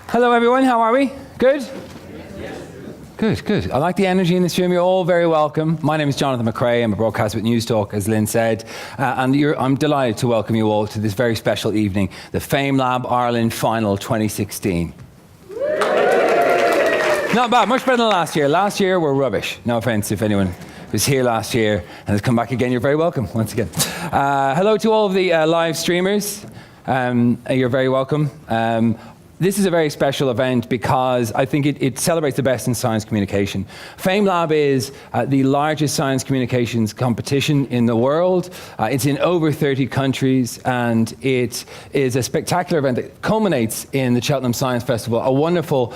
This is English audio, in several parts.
Hello, everyone. How are we? Good? Good, good. I like the energy in this room. You're all very welcome. My name is Jonathan McRae. I'm a broadcaster with News Talk, as Lynn said. I'm delighted to welcome you all to this very special evening, the FameLab Ireland Final 2016. Not bad. Much better than last year. Last year, we're rubbish. No offense if anyone was here last year and has come back again. You're very welcome once again. Hello to all of the live streamers. You're very welcome. This is a very special event because I think it celebrates the best in science communication. FameLab is the largest science communications competition in the world. It's in over 30 countries, and it is a spectacular event that culminates in the Cheltenham Science Festival, a wonderful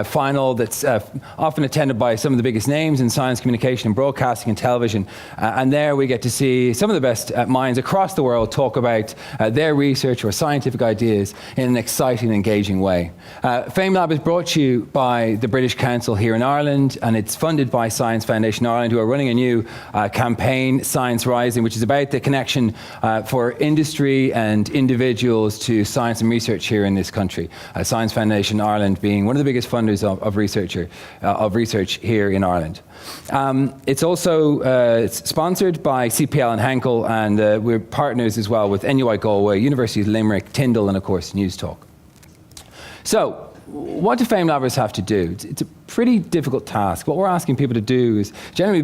final that's often attended by some of the biggest names in science communication and broadcasting and television. And there we get to see some of the best minds across the world talk about their research or scientific ideas in an exciting and engaging way. FameLab is brought to you by the British Council here in Ireland, and it's funded by Science Foundation Ireland, who are running a new campaign, Science Rising, which is about the connection for industry and individuals to science and research here in this country. Science Foundation Ireland being one of the biggest funders of research here in Ireland. It's also it's sponsored by CPL and Henkel, and we're partners as well with NUI Galway, University of Limerick, Tyndall, and of course News Talk. So, what do FameLabbers have to do? It's a pretty difficult task. What we're asking people to do is, generally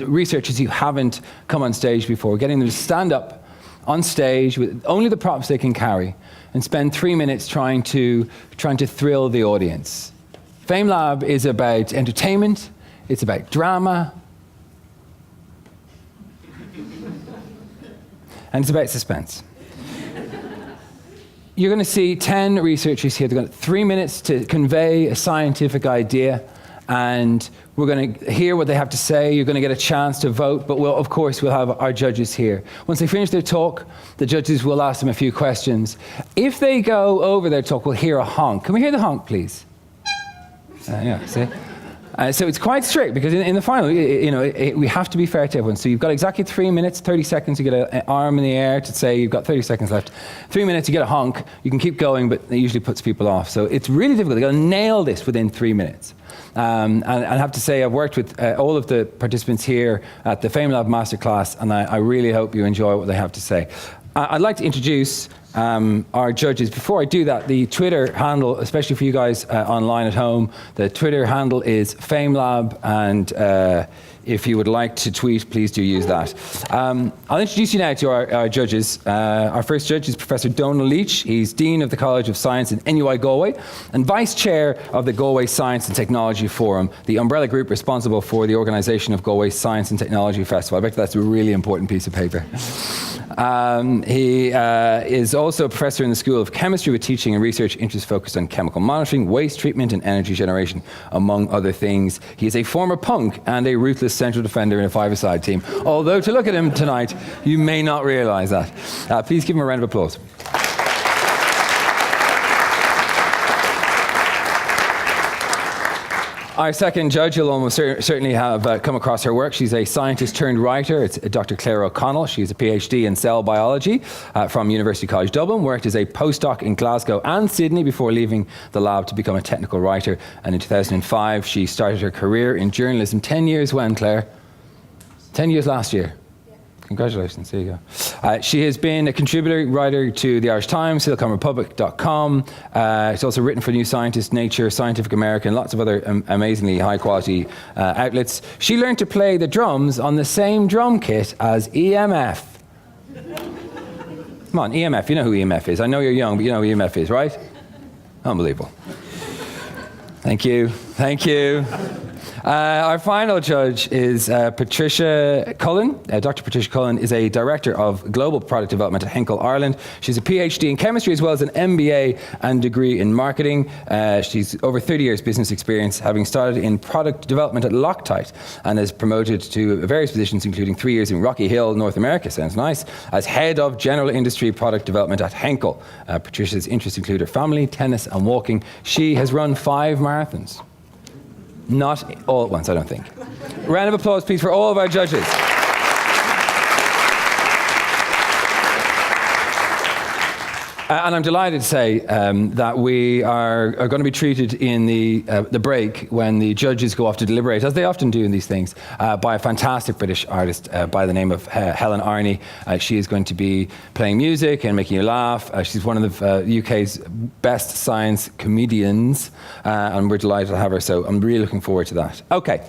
researchers who haven't come on stage before, getting them to stand up on stage with only the props they can carry and spend 3 minutes trying to thrill the audience. FameLab is about entertainment, it's about drama, and it's about suspense. You're going to see 10 researchers here. They've got 3 minutes to convey a scientific idea, and we're going to hear what they have to say. You're going to get a chance to vote, but of course we'll have our judges here. Once they finish their talk, the judges will ask them a few questions. If they go over their talk, we'll hear a honk. Can we hear the honk, please? Yeah, see? So it's quite strict because in the final, we have to be fair to everyone. So you've got exactly 3 minutes, 30 seconds. You get an arm in the air to say you've got 30 seconds left. 3 minutes, you get a honk. You can keep going, but it usually puts people off. So it's really difficult. You've got to nail this within 3 minutes. And I have to say, I've worked with all of the participants here at the FameLab Masterclass, and I really hope you enjoy what they have to say. I'd like to introduce our judges. Before I do that, the Twitter handle, especially for you guys online at home, the Twitter handle is FameLab, and if you would like to tweet, please do use that. I'll introduce you now to our judges. Our first judge is Professor Donal Leach. He's Dean of the College of Science in NUI Galway and Vice Chair of the Galway Science and Technology Forum, the umbrella group responsible for the organisation of Galway's Science and Technology Festival. I bet that's a really important piece of paper. He is also a professor in the School of Chemistry with teaching and research interests focused on chemical monitoring, waste treatment and energy generation, among other things. He is a former punk and a ruthless central defender in a five-a-side team. Although to look at him tonight, you may not realise that. Please give him a round of applause. Our second judge, you'll almost certainly have come across her work. She's a scientist turned writer. It's Dr. Claire O'Connell. She's a PhD in cell biology from University College Dublin, worked as a postdoc in Glasgow and Sydney before leaving the lab to become a technical writer. And in 2005, she started her career in journalism. 10 years when, Claire? 10 years last year. Congratulations, there you go. She has been a contributor writer to the Irish Times, SiliconRepublic.com. She's also written for New Scientist, Nature, Scientific American, lots of other amazingly high-quality outlets. She learned to play the drums on the same drum kit as EMF. Come on, EMF, you know who EMF is. I know you're young, but you know who EMF is, right? Unbelievable. Thank you, thank you. Our final judge is Patricia Cullen. Dr. Patricia Cullen is a Director of Global Product Development at Henkel Ireland. She's a PhD in chemistry as well as an MBA and degree in marketing. She's over 30 years business experience, having started in product development at Loctite and is promoted to various positions, including 3 years in Rocky Hill, North America, sounds nice, as Head of General Industry Product Development at Henkel. Patricia's interests include her family, tennis and walking. She has run 5 marathons. Not all at once, I don't think. Round of applause, please, for all of our judges. And I'm delighted to say that we are going to be treated in the break when the judges go off to deliberate, as they often do in these things, by a fantastic British artist by the name of Helen Arney. She is going to be playing music and making you laugh. She's one of the UK's best science comedians, and we're delighted to have her, so I'm really looking forward to that. Okay,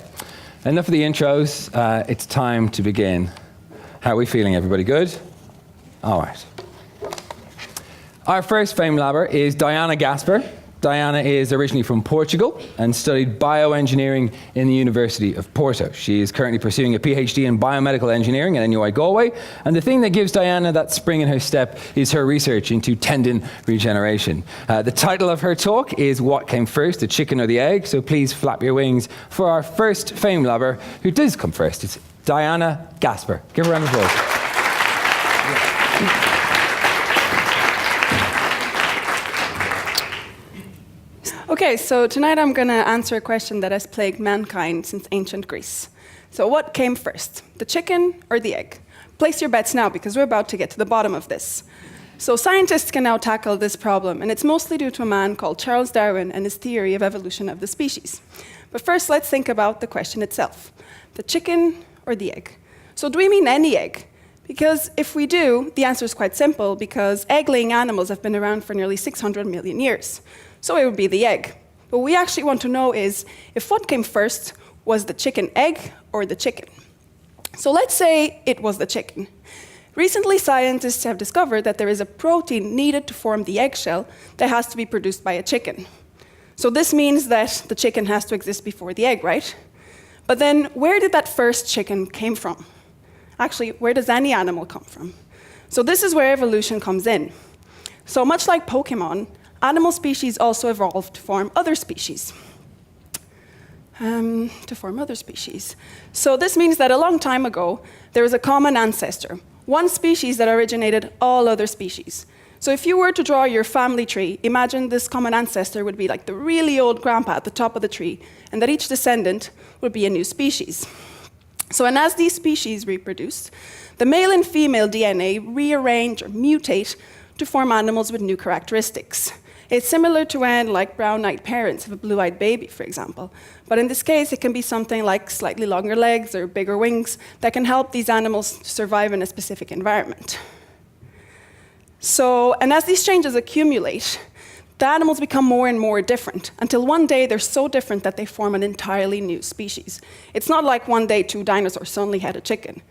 enough of the intros. It's time to begin. How are we feeling, everybody? Good? All right. Our first FameLabber is Diana Gasper. Diana is originally from Portugal and studied bioengineering in the University of Porto. She is currently pursuing a PhD in biomedical engineering at NUI Galway. And the thing that gives Diana that spring in her step is her research into tendon regeneration. The title of her talk is What Came First, the Chicken or the Egg? So please flap your wings for our first FameLabber, who does come first. It's Diana Gasper. Give her a round of applause. Okay, so tonight I'm going to answer a question that has plagued mankind since ancient Greece. So what came first, the chicken or the egg? Place your bets now, because we're about to get to the bottom of this. So scientists can now tackle this problem, and it's mostly due to a man called Charles Darwin and his theory of evolution of the species. But first, let's think about the question itself. The chicken or the egg? So do we mean any egg? Because if we do, the answer is quite simple, because egg-laying animals have been around for nearly 600 million years. So it would be the egg. What we actually want to know is if what came first was the chicken egg or the chicken. So let's say it was the chicken. Recently, scientists have discovered that there is a protein needed to form the eggshell that has to be produced by a chicken. So this means that the chicken has to exist before the egg, right? But then where did that first chicken came from? Actually, where does any animal come from? So this is where evolution comes in. So much like Pokemon, animal species also evolved to form other species. So this means that a long time ago, there was a common ancestor, one species that originated all other species. So if you were to draw your family tree, imagine this common ancestor would be like the really old grandpa at the top of the tree, and that each descendant would be a new species. So, and as these species reproduce, the male and female DNA rearrange or mutate to form animals with new characteristics. It's similar to when, like, brown-eyed parents have a blue-eyed baby, for example. But in this case, it can be something like slightly longer legs or bigger wings that can help these animals survive in a specific environment. So, and as these changes accumulate, the animals become more and more different, until one day they're so different that they form an entirely new species. It's not like one day 2 dinosaurs suddenly had a chicken.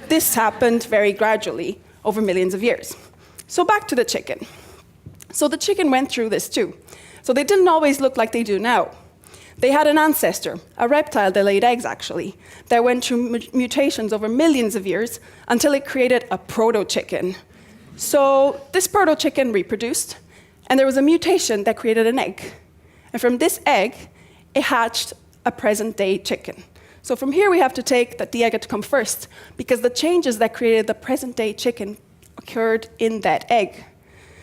This happened very gradually over millions of years. So back to the chicken. So the chicken went through this too. So they didn't always look like they do now. They had an ancestor, a reptile that laid eggs actually, that went through mutations over millions of years until it created a proto-chicken. So this proto-chicken reproduced, and there was a mutation that created an egg. And from this egg, it hatched a present-day chicken. So from here we have to take that the egg had to come first, because the changes that created the present-day chicken occurred in that egg.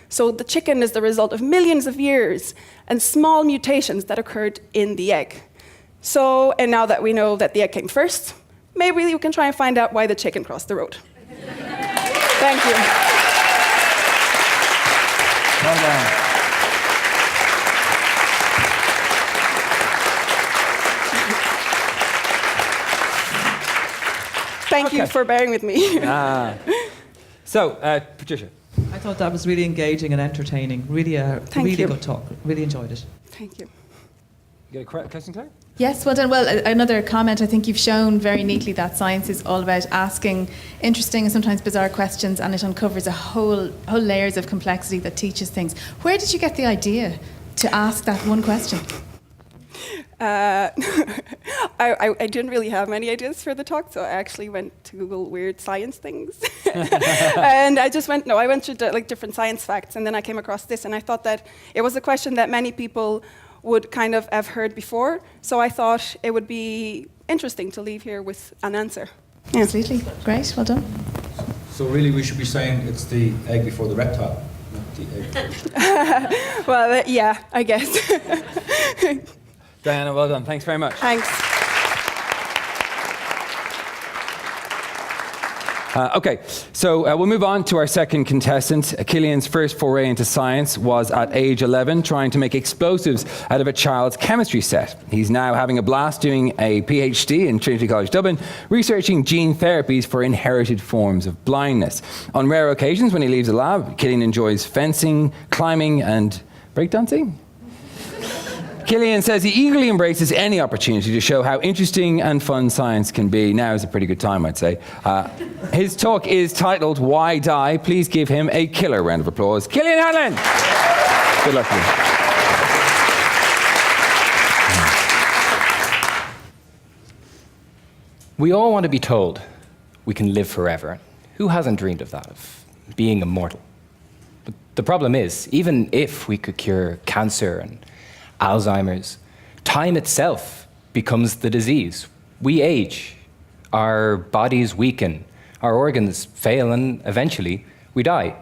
So the chicken is the result of millions of years and small mutations that occurred in the egg. So, and now that we know that the egg came first, maybe you can try and find out why the chicken crossed the road. Thank you. Well done. Thank you for bearing with me. So, Patricia. I thought that was really engaging and entertaining. Really good talk. Really enjoyed it. Thank you. You got a question, Claire? Yes, well done. Well, another comment. I think you've shown very neatly that science is all about asking interesting and sometimes bizarre questions, and it uncovers a whole layers of complexity that teaches things. Where did you get the idea to ask that one question? I didn't really have many ideas for the talk, so I actually went to Google weird science things. And I went through different science facts, and then I came across this, and I thought that it was a question that many people would kind of have heard before, so I thought it would be interesting to leave here with an answer. Yeah. Absolutely. Great, well done. So really we should be saying it's the egg before the reptile, not the egg. Well, yeah, I guess. Diana, well done. Thanks very much. Thanks. Okay, so we'll move on to our second contestant. Killian's first foray into science was at age 11, trying to make explosives out of a child's chemistry set. He's now having a blast doing a PhD in Trinity College Dublin, researching gene therapies for inherited forms of blindness. On rare occasions when he leaves the lab, Killian enjoys fencing, climbing and breakdancing. Killian says he eagerly embraces any opportunity to show how interesting and fun science can be. Now is a pretty good time, I'd say. His talk is titled Why Die? Please give him a killer round of applause. Killian Hanlon! Good luck to you. We all want to be told we can live forever. Who hasn't dreamed of that, of being immortal? But the problem is, even if we could cure cancer and Alzheimer's, time itself becomes the disease. We age, our bodies weaken, our organs fail, and eventually we die.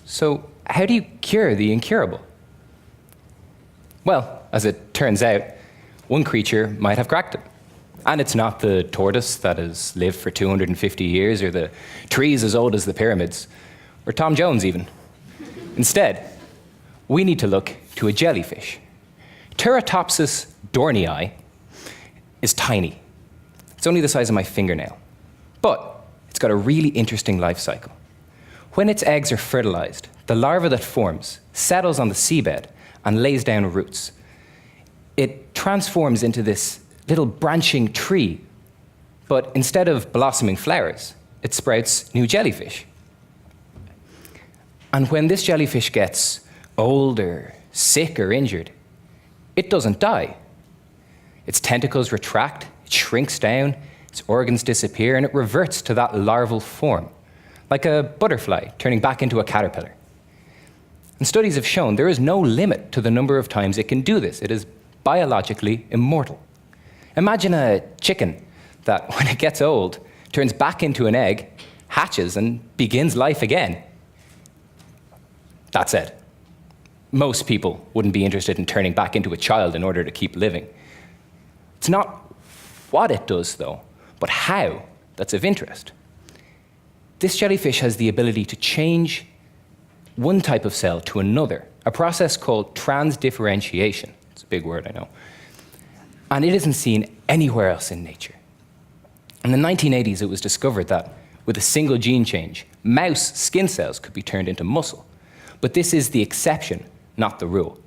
So how do you cure the incurable? Well, as it turns out, one creature might have cracked it. And it's not the tortoise that has lived for 250 years, or the trees as old as the pyramids, or Tom Jones even. Instead, we need to look to a jellyfish. Teratopsis dornii is tiny. It's only the size of my fingernail. But it's got a really interesting life cycle. When its eggs are fertilized, the larva that forms settles on the seabed and lays down roots. It transforms into this little branching tree, but instead of blossoming flowers, it sprouts new jellyfish. And when this jellyfish gets old or sick or injured, it doesn't die. Its tentacles retract, it shrinks down, its organs disappear, and it reverts to that larval form, like a butterfly turning back into a caterpillar. And studies have shown there is no limit to the number of times it can do this. It is biologically immortal. Imagine a chicken that, when it gets old, turns back into an egg, hatches, and begins life again. That said, most people wouldn't be interested in turning back into a child in order to keep living. It's not what it does, though, but how that's of interest. This jellyfish has the ability to change one type of cell to another, a process called transdifferentiation. It's a big word, I know. And it isn't seen anywhere else in nature. In the 1980s, it was discovered that with a single gene change, mouse skin cells could be turned into muscle. But this is the exception, not the rule.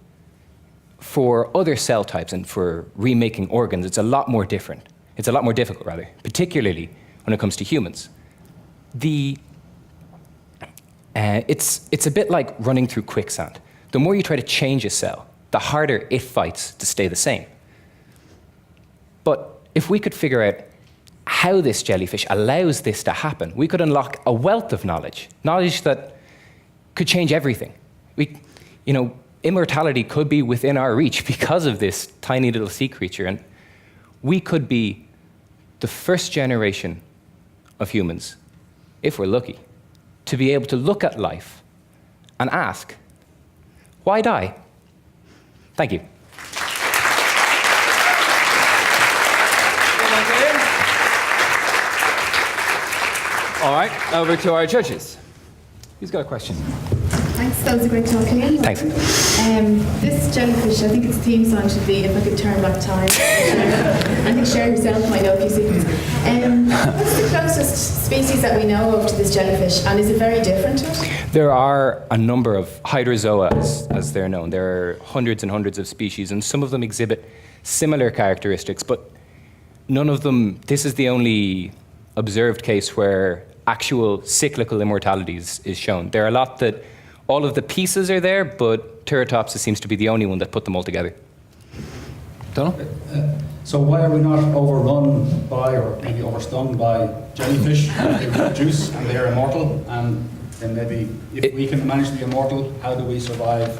For other cell types and for remaking organs, it's a lot more different. It's a lot more difficult, rather, particularly when it comes to humans. It's a bit like running through quicksand. The more you try to change a cell, the harder it fights to stay the same. But if we could figure out how this jellyfish allows this to happen, we could unlock a wealth of knowledge that could change everything. Immortality could be within our reach because of this tiny little sea creature, and we could be the first generation of humans, if we're lucky, to be able to look at life and ask, why die? Thank you. All right, over to our judges. Who's got a question? Thanks, that was a great talk, Ian. Thanks. This jellyfish, I think its theme song should be If I Could Turn Back Time. I think Cher herself might know a few secrets. What's the closest species that we know of to this jellyfish, and is it very different to it? There are a number of hydrozoa, as they're known. There are hundreds and hundreds of species, and some of them exhibit similar characteristics, but none of them, this is the only observed case where actual cyclical immortality is shown. There are a lot that all of the pieces are there, but Teratopsis seems to be the only one that put them all together. Donald? So why are we not overrun by, or maybe overstung by jellyfish? They reproduce and they are immortal, and then maybe if we can manage to be immortal, how do we survive?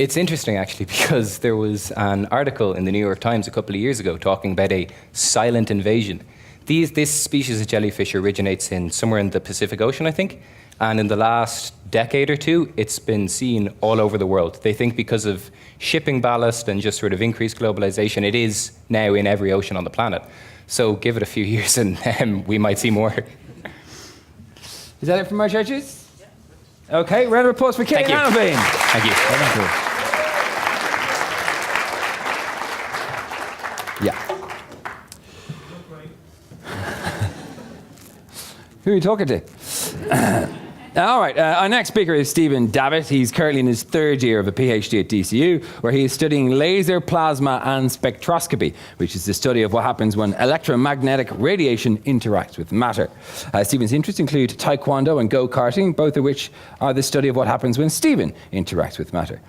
It's interesting, actually, because there was an article in the New York Times a couple of years ago talking about a silent invasion. This species of jellyfish originates somewhere in the Pacific Ocean, I think, and in the last decade or two, it's been seen all over the world. They think because of shipping ballast and just sort of increased globalization, it is now in every ocean on the planet. So give it a few years and we might see more. Is that it from our judges? Okay, round of applause for Kate Thank you. Hanelbein. Thank you. Yeah. Who are you talking to? All right, our next speaker is Stephen Davitt. He's currently in his third year of a PhD at DCU, where he is studying laser, plasma, and spectroscopy, which is the study of what happens when electromagnetic radiation interacts with matter. Stephen's interests include taekwondo and go-karting, both of which are the study of what happens when Stephen interacts with matter.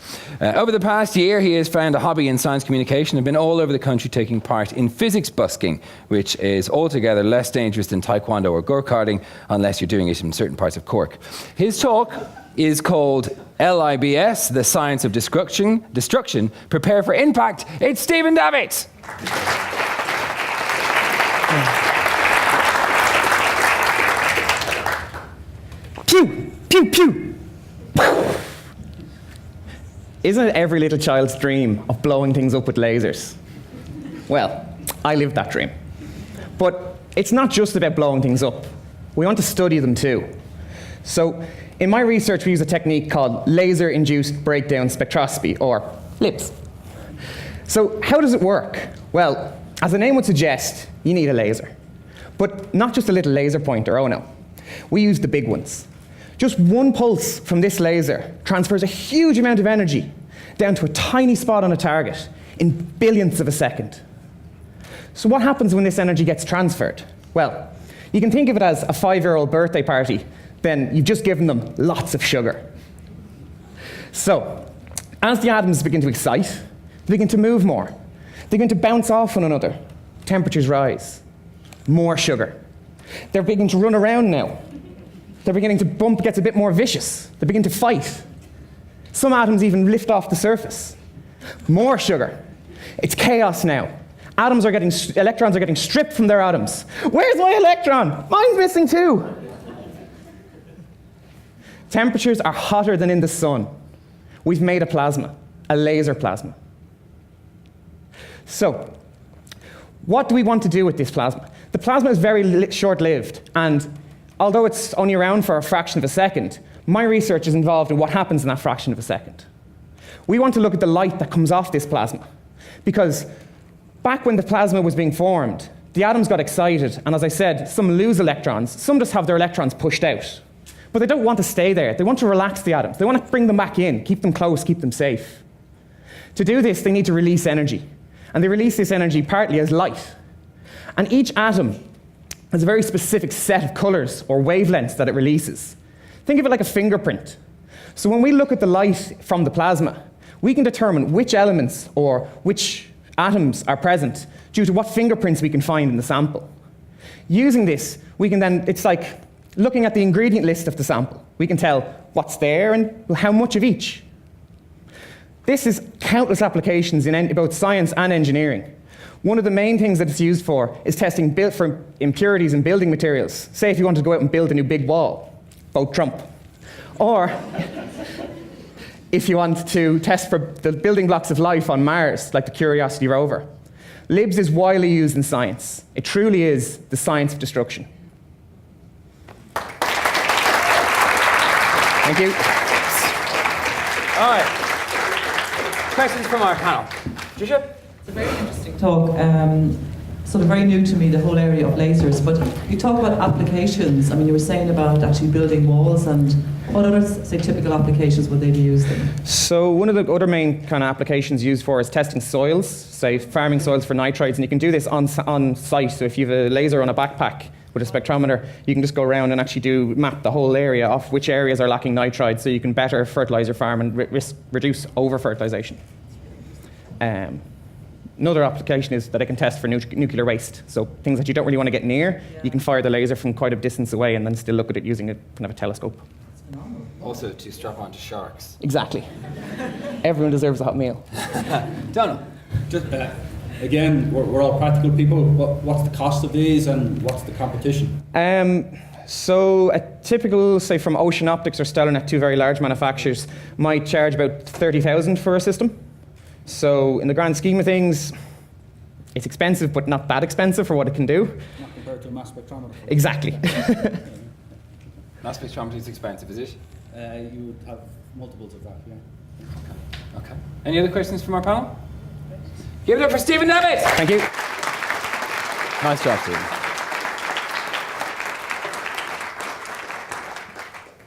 Over the past year, he has found a hobby in science communication and been all over the country taking part in physics busking, which is altogether less dangerous than taekwondo or go-karting, unless you're doing it in certain parts of Cork. His talk is called LIBS, The Science of Destruction. Prepare for impact. It's Stephen Davitt. Pew, pew, pew. Isn't it every little child's dream of blowing things up with lasers? Well, I lived that dream. But it's not just about blowing things up. We want to study them too. So in my research, we use a technique called laser-induced breakdown spectroscopy, or LIBS. So how does it work? Well, as the name would suggest, you need a laser. But not just a little laser pointer, oh no. We use the big ones. Just one pulse from this laser transfers a huge amount of energy down to a tiny spot on a target in billionths of a second. So what happens when this energy gets transferred? Well, you can think of it as a 5-year-old birthday party. Then you've just given them lots of sugar. So, as the atoms begin to excite, they begin to move more. They begin to bounce off one another. Temperatures rise. More sugar. They're beginning to run around now. They're beginning to bump, gets a bit more vicious. They begin to fight. Some atoms even lift off the surface. More sugar. It's chaos now. Electrons are getting stripped from their atoms. Where's my electron? Mine's missing too. Temperatures are hotter than in the sun. We've made a plasma, a laser plasma. So, what do we want to do with this plasma? The plasma is very short-lived, and although it's only around for a fraction of a second, my research is involved in what happens in that fraction of a second. We want to look at the light that comes off this plasma, because back when the plasma was being formed, the atoms got excited, and as I said, some lose electrons, some just have their electrons pushed out. But they don't want to stay there. They want to relax the atoms. They want to bring them back in, keep them close, keep them safe. To do this, they need to release energy. And they release this energy partly as light. And each atom has a very specific set of colors or wavelengths that it releases. Think of it like a fingerprint. So when we look at the light from the plasma, we can determine which elements or which atoms are present due to what fingerprints we can find in the sample. Using this, we can then, it's like looking at the ingredient list of the sample. We can tell what's there and how much of each. This is countless applications in both science and engineering. One of the main things that it's used for is testing for impurities in building materials. Say if you want to go out and build a new big wall, vote Trump. Or if you want to test for the building blocks of life on Mars, like the Curiosity rover. LIBS is widely used in science. It truly is the science of destruction. Thank you. All right. Questions from our panel. Trisha? It's a very interesting talk. Sort of very new to me, the whole area of lasers. But you talk about applications. I mean, you were saying about actually building walls, and what other, say, typical applications would they be used in? So one of the other main kind of applications used for is testing soils, say farming soils for nitrites, and you can do this on site. So if you have a laser on a backpack with a spectrometer, you can just go around and actually map the whole area of which areas are lacking nitrites, so you can better fertilizer farm and reduce over-fertilization. Another application is that I can test for nuclear waste. So things that you don't really want to get near, you can fire the laser from quite a distance away and then still look at it using a kind of a telescope. Also to strap onto sharks. Exactly. Everyone deserves a hot meal. Donald. Just, again, we're all practical people. What's the cost of these and what's the competition? So a typical, say from Ocean Optics or Stellarnet, two very large manufacturers, might charge about 30,000 for a system. So in the grand scheme of things, it's expensive, but not that expensive for what it can do. Not compared to a mass spectrometer. Exactly. Mass spectrometry is expensive, is it? You would have multiples of that, yeah. Okay. Any other questions from our panel? Give it up for Stephen Nevitt! Thank you. Nice job, Stephen.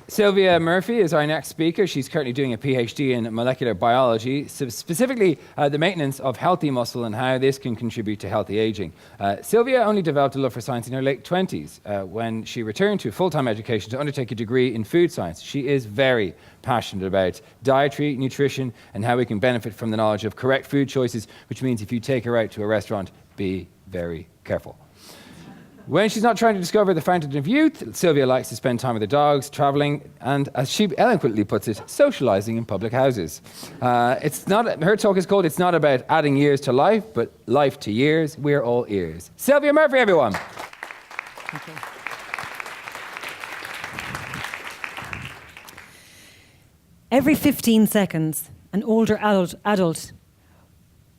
Sylvia Murphy is our next speaker. She's currently doing a PhD in molecular biology, specifically the maintenance of healthy muscle and how this can contribute to healthy aging. Sylvia only developed a love for science in her late 20s when she returned to full-time education to undertake a degree in food science. She is very passionate about dietary, nutrition, and how we can benefit from the knowledge of correct food choices, which means if you take her out to a restaurant, be very careful. When she's not trying to discover the fountain of youth, Sylvia likes to spend time with her dogs, travelling, and, as she eloquently puts it, socialising in public houses. Her talk is called "It's Not About Adding Years to Life, but Life to Years." We're all ears. Sylvia Murphy, everyone. Every 15 seconds, an older adult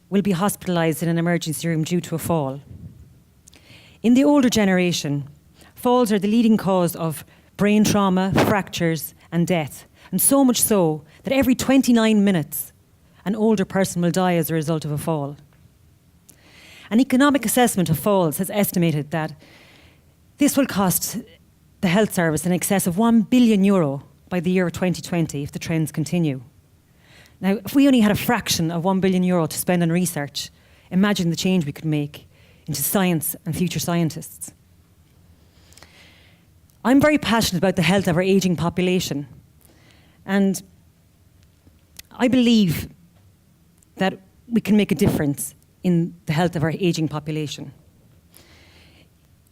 will be hospitalised in an emergency room due to a fall. In the older generation, falls are the leading cause of brain trauma, fractures, and death, and so much so that every 29 minutes, an older person will die as a result of a fall. An economic assessment of falls has estimated that this will cost the health service in excess of €1 billion by the year 2020 if the trends continue. Now, if we only had a fraction of €1 billion to spend on research, imagine the change we could make into science and future scientists. I'm very passionate about the health of our ageing population, and I believe that we can make a difference in the health of our ageing population.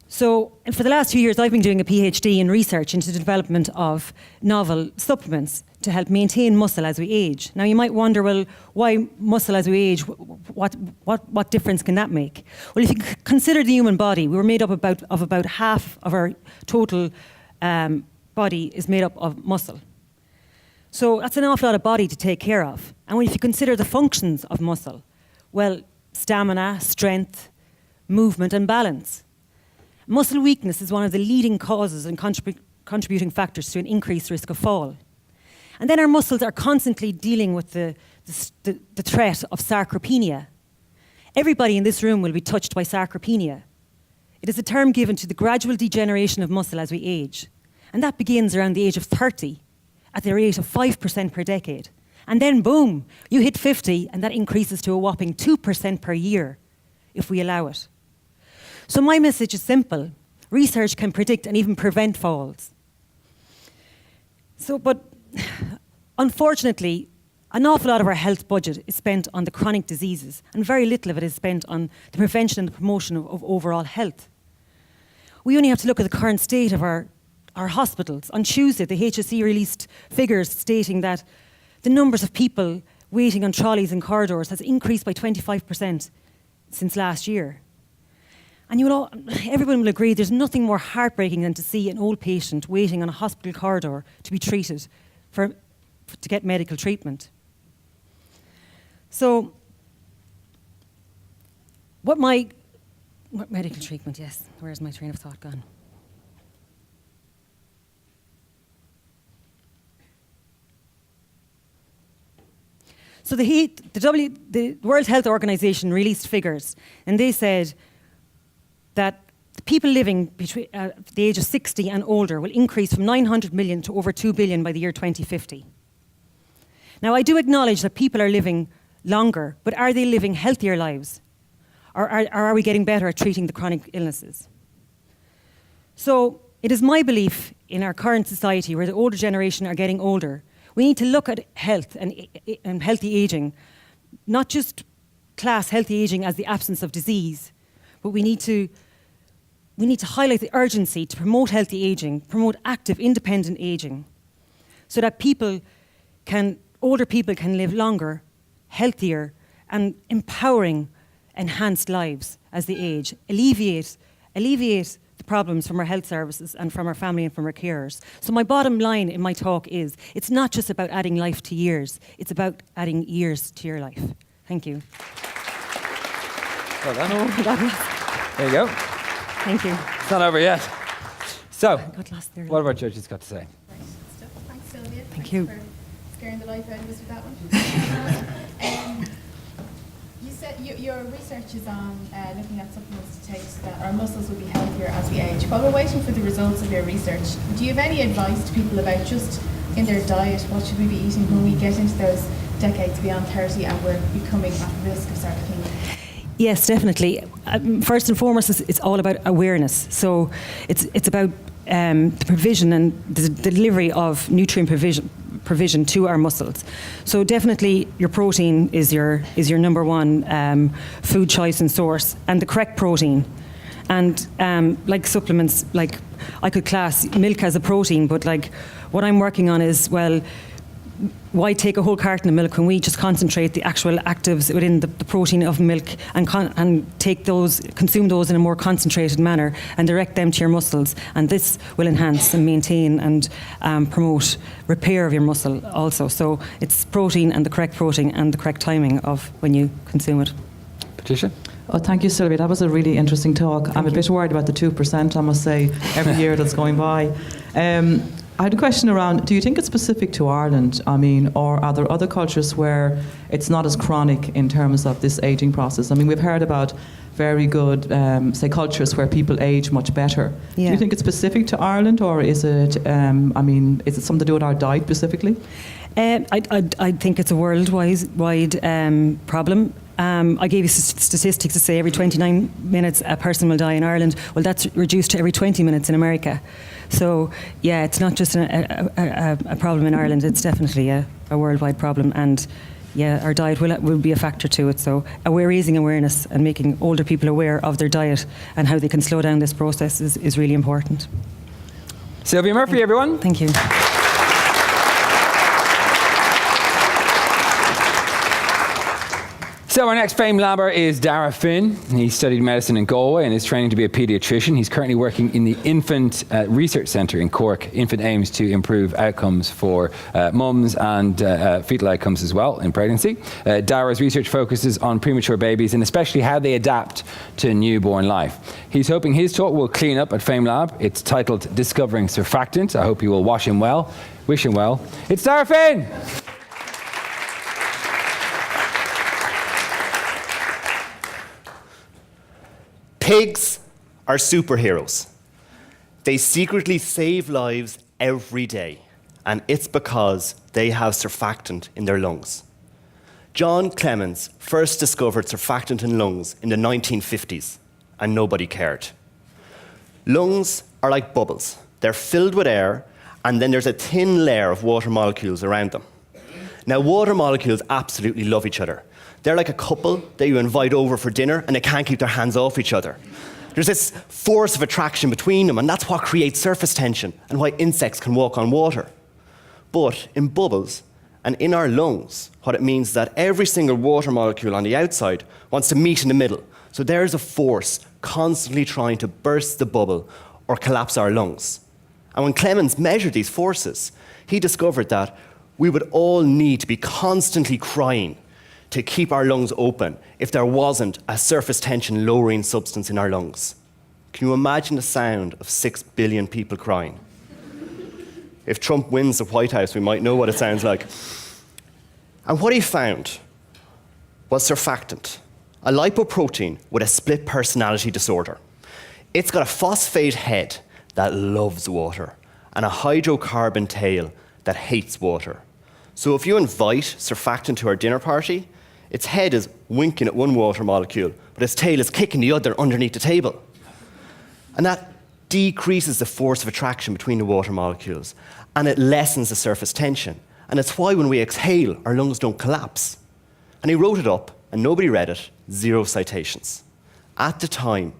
So, for the last 2 years, I've been doing a PhD in research into the development of novel supplements to help maintain muscle as we age. Now, you might wonder, well, why muscle as we age? What difference can that make? Well, if you consider the human body, we're made up of about half of our total body is made up of muscle. So that's an awful lot of body to take care of. And if you consider the functions of muscle, well, stamina, strength, movement, and balance. Muscle weakness is one of the leading causes and contributing factors to an increased risk of fall. And then our muscles are constantly dealing with the threat of sarcopenia. Everybody in this room will be touched by sarcopenia. It is a term given to the gradual degeneration of muscle as we age. And that begins around the age of 30 at the rate of 5% per decade. And then boom, you hit 50 and that increases to a whopping 2% per year if we allow it. So my message is simple. Research can predict and even prevent falls. But unfortunately, an awful lot of our health budget is spent on the chronic diseases, and very little of it is spent on the prevention and the promotion of overall health. We only have to look at the current state of our hospitals. On Tuesday, the HSE released figures stating that the numbers of people waiting on trolleys and corridors has increased by 25% since last year. And everyone will agree there's nothing more heartbreaking than to see an old patient waiting on a hospital corridor to be treated, to get medical treatment. So, what medical treatment, yes. Where's my train of thought gone? So the World Health Organization released figures, and they said that the people living between the age of 60 and older will increase from 900 million to over 2 billion by the year 2050. Now, I do acknowledge that people are living longer, but are they living healthier lives? Or are we getting better at treating the chronic illnesses? So it is my belief in our current society, where the older generation are getting older, we need to look at health and healthy aging, not just class healthy aging as the absence of disease, but we need to highlight the urgency to promote healthy aging, promote active, independent aging, so that older people can live longer, healthier, and empowering, enhanced lives as they age, alleviate the problems from our health services and from our family and from our carers. So my bottom line in my talk is, it's not just about adding life to years, it's about adding years to your life. Thank you. Well done. Oh, that was... There you go. Thank you. It's not over yet. So, got lost there. what have our judges got to say? Thanks, Sylvia. Thank you. For scaring the life out of us with that one. You said your research is on looking at supplements to take so that our muscles will be healthier as we age. While we're waiting for the results of your research, do you have any advice to people about just in their diet, what should we be eating when we get into those decades beyond 30 and we're becoming at risk of sarcopenia? Yes, definitely. First and foremost, it's all about awareness. So it's about the provision and the delivery of nutrient provision to our muscles. So definitely your protein is your number one food choice and source, and the correct protein. And like supplements, like I could class milk as a protein, but like what I'm working on is, well, why take a whole carton of milk when we just concentrate the actual actives within the protein of milk and consume those in a more concentrated manner and direct them to your muscles, and this will enhance and maintain and promote repair of your muscle also. So it's protein and the correct protein and the correct timing of when you consume it. Patricia? Oh, thank you, Sylvia. That was a really interesting talk. I'm a bit worried about the 2%, I must say, every year that's going by. I had a question around, do you think it's specific to Ireland? I mean, or are there other cultures where it's not as chronic in terms of this aging process? I mean, we've heard about very good, say, cultures where people age much better. Yeah. Do you think it's specific to Ireland, or is it, is it something to do with our diet specifically? I think it's a worldwide problem. I gave you statistics to say every 29 minutes a person will die in Ireland. Well, that's reduced to every 20 minutes in America. So, yeah, it's not just a problem in Ireland, it's definitely a worldwide problem. And, yeah, our diet will be a factor to it. So raising awareness and making older people aware of their diet and how they can slow down this process is really important. Sylvia Murphy, everyone. Thank you. So our next FameLabber is Dara Finn. He studied medicine in Galway and is training to be a paediatrician. He's currently working in the Infant Research Centre in Cork. Infant aims to improve outcomes for mums and fetal outcomes as well in pregnancy. Dara's research focuses on premature babies and especially how they adapt to newborn life. He's hoping his talk will clean up at FameLab. It's titled Discovering Surfactant. I hope you will wish him well. It's Dara Finn! Pigs are superheroes. They secretly save lives every day, and it's because they have surfactant in their lungs. John Clemens first discovered surfactant in lungs in the 1950s, and nobody cared. Lungs are like bubbles. They're filled with air, and then there's a thin layer of water molecules around them. Now, water molecules absolutely love each other. They're like a couple that you invite over for dinner and they can't keep their hands off each other. There's this force of attraction between them, and that's what creates surface tension and why insects can walk on water. But in bubbles and in our lungs, what it means is that every single water molecule on the outside wants to meet in the middle. So there's a force constantly trying to burst the bubble or collapse our lungs. And when Clemens measured these forces, he discovered that we would all need to be constantly crying to keep our lungs open if there wasn't a surface tension lowering substance in our lungs. Can you imagine the sound of 6 billion people crying? If Trump wins the White House, we might know what it sounds like. And what he found was surfactant, a lipoprotein with a split personality disorder. It's got a phosphate head that loves water and a hydrocarbon tail that hates water. So if you invite surfactant to our dinner party, its head is winking at one water molecule, but its tail is kicking the other underneath the table. And that decreases the force of attraction between the water molecules, and it lessens the surface tension. And it's why when we exhale, our lungs don't collapse. And he wrote it up, and nobody read it, 0 citations. At the time,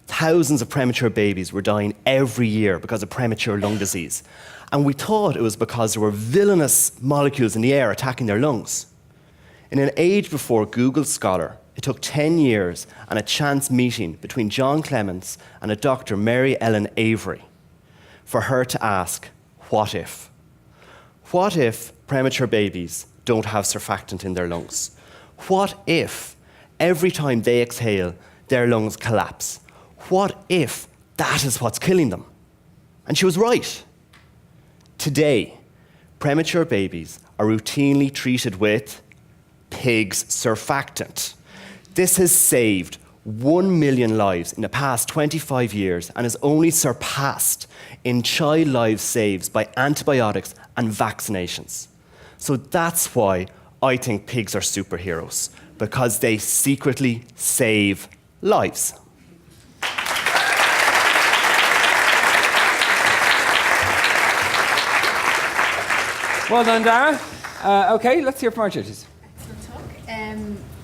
thousands of premature babies were dying every year because of premature lung disease. And we thought it was because there were villainous molecules in the air attacking their lungs. In an age before Google Scholar, it took 10 years and a chance meeting between John Clemens and a Dr. Mary Ellen Avery for her to ask, what if? What if premature babies don't have surfactant in their lungs? What if every time they exhale, their lungs collapse? What if that is what's killing them? And she was right. Today, premature babies are routinely treated with pig's surfactant. This has saved 1 million lives in the past 25 years and is only surpassed in child lives saved by antibiotics and vaccinations. So that's why I think pigs are superheroes, because they secretly save lives. Well done, Dara. Okay, let's hear from our judges. Excellent talk.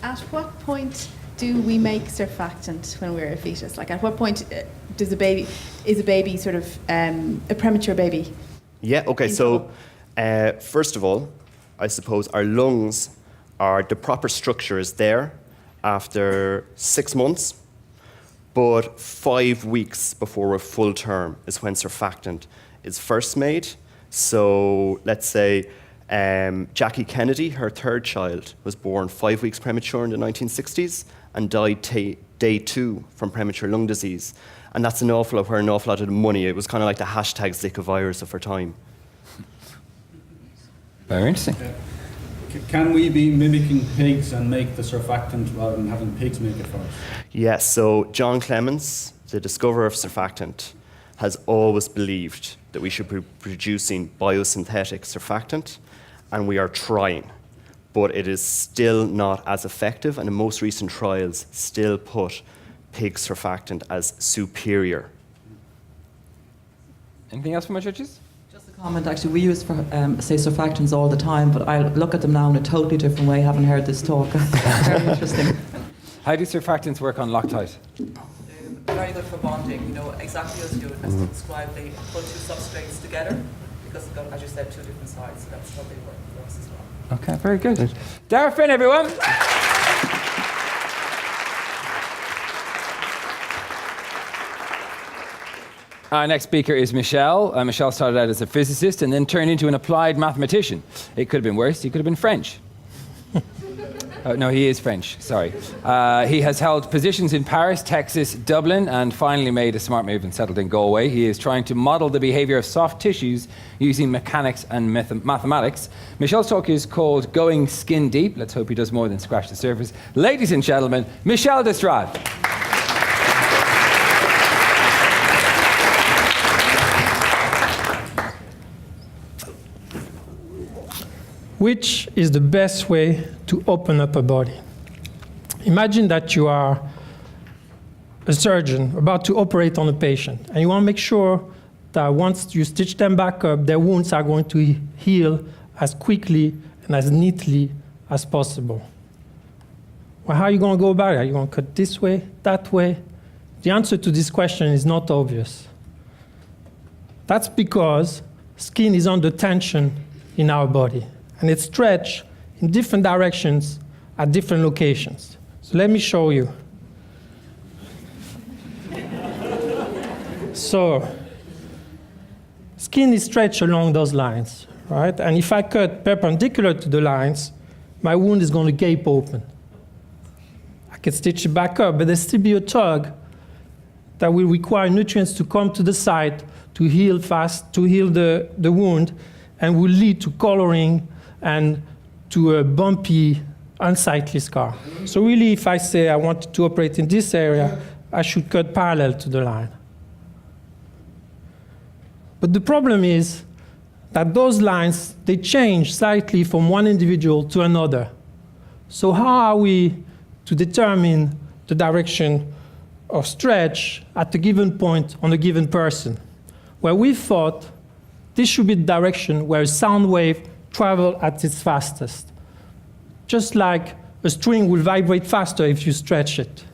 At what point do we make surfactant when we're a fetus? Like, at what point is a baby sort of a premature baby? Yeah, okay, so first of all, I suppose our lungs are, the proper structure is there after 6 months, but 5 weeks before a full term is when surfactant is first made. So let's say Jackie Kennedy, her third child, was born 5 weeks premature in the 1960s and died day 2 from premature lung disease. And that's an awful lot of the money. It was kind of like the hashtag Zika virus of her time. Very interesting. Can we be mimicking pigs and make the surfactant rather than having pigs make it for us? Yes, so John Clemens, the discoverer of surfactant, has always believed that we should be producing biosynthetic surfactant, and we are trying. But it is still not as effective, and the most recent trials still put pig surfactant as superior. Anything else from our judges? Just a comment, actually, we use, say, surfactants all the time, but I look at them now in a totally different way, having heard this talk. Very interesting. How do surfactants work on Loctite? Very good for bonding, you know, exactly as you described, they put two substrates together, because they've got, as you said, two different sides, so that's how they work for us as well. Okay, very good. Dara Finn, everyone. Our next speaker is Michelle. Michelle started out as a physicist and then turned into an applied mathematician. It could have been worse. He could have been French. No, he is French, sorry. He has held positions in Paris, Texas, Dublin, and finally made a smart move and settled in Galway. He is trying to model the behavior of soft tissues using mechanics and mathematics. Michelle's talk is called Going Skin Deep. Let's hope he does more than scratch the surface. Ladies and gentlemen, Michelle Destrade. Which is the best way to open up a body? Imagine that you are a surgeon about to operate on a patient, and you want to make sure that once you stitch them back up, their wounds are going to heal as quickly and as neatly as possible. Well, how are you going to go about it? Are you going to cut this way, that way? The answer to this question is not obvious. That's because skin is under tension in our body, and it's stretched in different directions at different locations. So let me show you. So, skin is stretched along those lines, right? And if I cut perpendicular to the lines, my wound is going to gape open. I can stitch it back up, but there'll still be a tug that will require nutrients to come to the site to heal fast, to heal the wound, and will lead to coloring and to a bumpy, unsightly scar. So really, if I say I want to operate in this area, I should cut parallel to the line. But the problem is that those lines, they change slightly from one individual to another. So how are we to determine the direction of stretch at a given point on a given person? Well, we thought this should be the direction where a sound wave travels at its fastest. Just like a string will vibrate faster if you stretch it.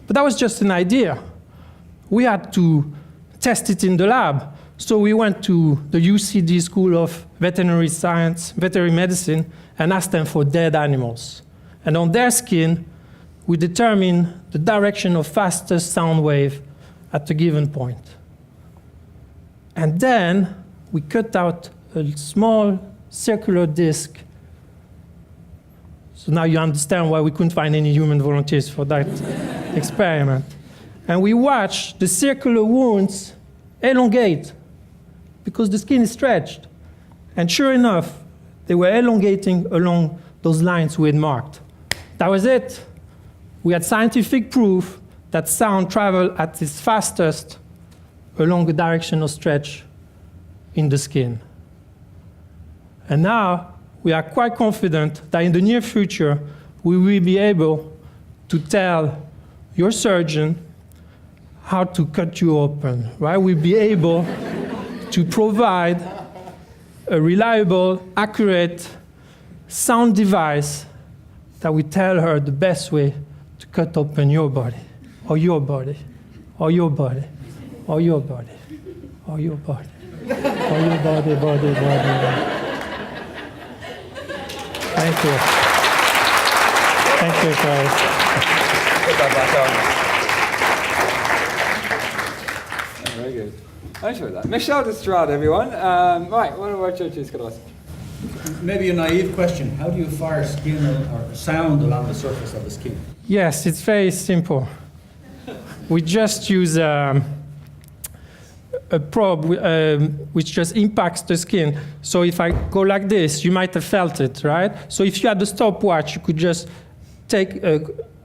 But that was just an idea. We had to test it in the lab. So we went to the UCD School of Veterinary Science, Veterinary Medicine, and asked them for dead animals. And on their skin, we determined the direction of fastest sound wave at a given point. And then we cut out a small circular disc. So now you understand why we couldn't find any human volunteers for that experiment. And we watched the circular wounds elongate because the skin is stretched. And sure enough, they were elongating along those lines we had marked. That was it. We had scientific proof that sound traveled at its fastest along the directional stretch in the skin. And now we are quite confident that in the near future, we will be able to tell your surgeon how to cut you open, right? We'll be able to provide a reliable, accurate sound device that will tell her the best way to cut open your body, or your body, or your body, or your body, or your body, or your body. Thank you. Thank you, guys. Put that back on. Very good. Thanks for that. Michelle Destrade, everyone. Right, one of our judges could ask. Maybe a naive question. How do you fire skin or sound along the surface of the skin? Yes, it's very simple. We just use a probe which just impacts the skin. So if I go like this, you might have felt it, right? So if you had the stopwatch, you could just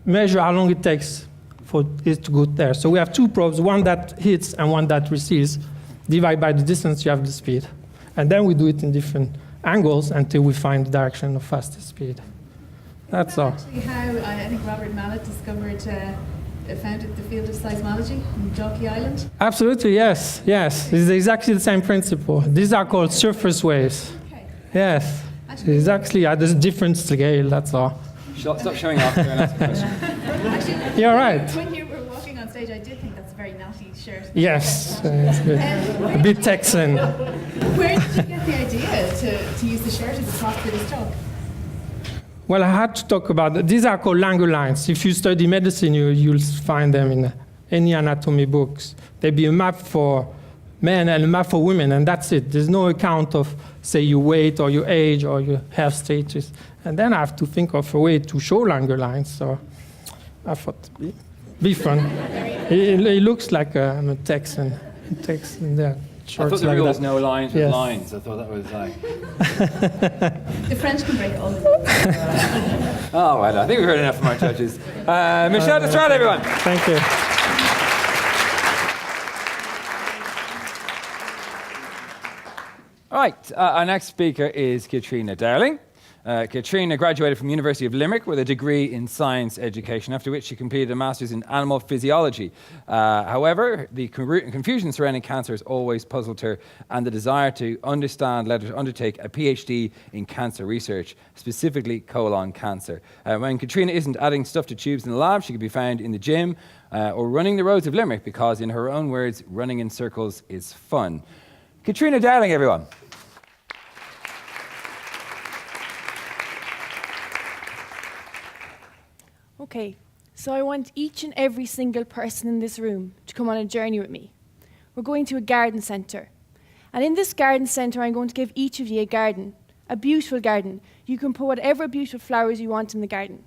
measure how long it takes for it to go there. So we have two probes, one that hits and one that receives. Divide by the distance, you have the speed. And then we do it in different angles until we find the direction of fastest speed. That's all. Actually, how I think Robert Mallet founded the field of seismology in Jockey Island. Absolutely, yes. It's exactly the same principle. These are called surface waves. Okay. Yes. It's actually at a different scale, that's all. Stop showing off there and ask a question. Actually, You're right. When you were walking on stage, I did think that's a very natty shirt. Yes, it's a bit Texan. Where did you get the idea to use the shirt as a prop for this talk? Well, I had to talk about, these are called Langer lines. If you study medicine, you'll find them in any anatomy books. There'll be a map for men and a map for women, and that's it. There's no account of, say, your weight or your age or your health status. And then I have to think of a way to show Langer lines. So I thought, be fun. It looks like I'm a Texan there. I thought the like rule that. was no lines with Yes. lines. I thought that was like... The French can break all the rules. Oh, well, I think we've heard enough from our judges. Michelle Destrade, everyone. Thank you. All right, our next speaker is Katrina Darling. Katrina graduated from the University of Limerick with a degree in science education, after which she completed a master's in animal physiology. However, the confusion surrounding cancer has always puzzled her, and the desire to understand led her to undertake a PhD in cancer research, specifically colon cancer. When Katrina isn't adding stuff to tubes in the lab, she can be found in the gym or running the roads of Limerick, because in her own words, running in circles is fun. Katrina Darling, everyone. Okay, so I want each and every single person in this room to come on a journey with me. We're going to a garden centre. And in this garden centre, I'm going to give each of you a garden, a beautiful garden. You can put whatever beautiful flowers you want in the garden.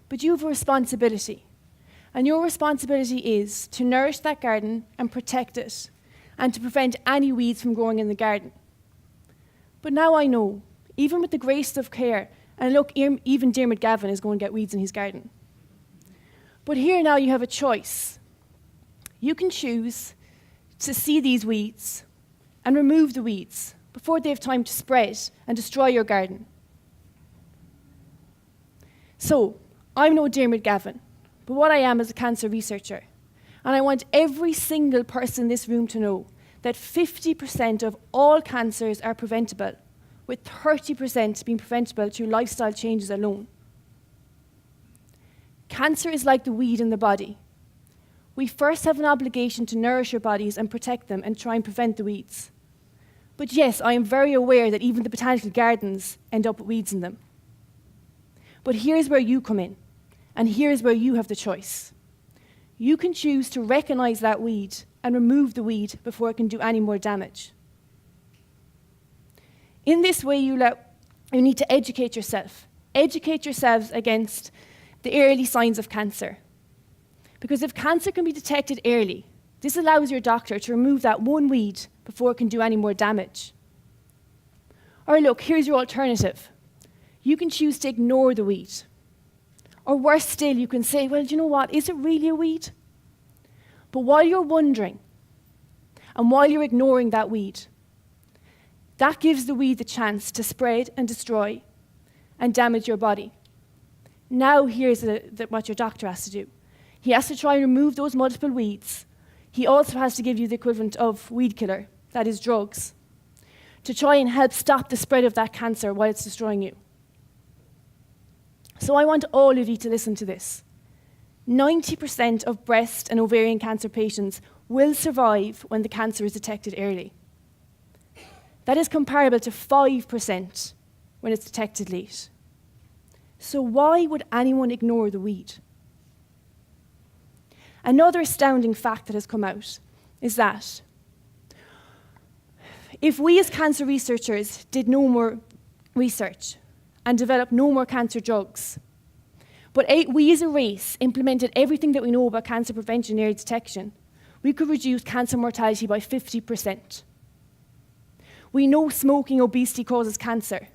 But you have a responsibility. And your responsibility is to nourish that garden and protect it, and to prevent any weeds from growing in the garden. But now I know, even with the greatest of care, and look, even Dermot Gavin is going to get weeds in his garden. But here now you have a choice. You can choose to see these weeds and remove the weeds before they have time to spread and destroy your garden. So, I'm no Dermot Gavin, but what I am is a cancer researcher. And I want every single person in this room to know that 50% of all cancers are preventable, with 30% being preventable through lifestyle changes alone. Cancer is like the weed in the body. We first have an obligation to nourish our bodies and protect them and try and prevent the weeds. But yes, I am very aware that even the botanical gardens end up with weeds in them. But here's where you come in, and here's where you have the choice. You can choose to recognize that weed and remove the weed before it can do any more damage. In this way, you need to educate yourself. Educate yourselves against the early signs of cancer. Because if cancer can be detected early, this allows your doctor to remove that one weed before it can do any more damage. Or look, here's your alternative. You can choose to ignore the weed. Or worse still, you can say, well, do you know what? Is it really a weed? But while you're wondering, and while you're ignoring that weed, that gives the weed the chance to spread and destroy and damage your body. Now here's what your doctor has to do. He has to try and remove those multiple weeds. He also has to give you the equivalent of weed killer, that is drugs, to try and help stop the spread of that cancer while it's destroying you. So I want all of you to listen to this. 90% of breast and ovarian cancer patients will survive when the cancer is detected early. That is comparable to 5% when it's detected late. So why would anyone ignore the weed? Another astounding fact that has come out is that if we as cancer researchers did no more research and developed no more cancer drugs, but we as a race implemented everything that we know about cancer prevention and early detection, we could reduce cancer mortality by 50%. We know smoking, obesity causes cancer.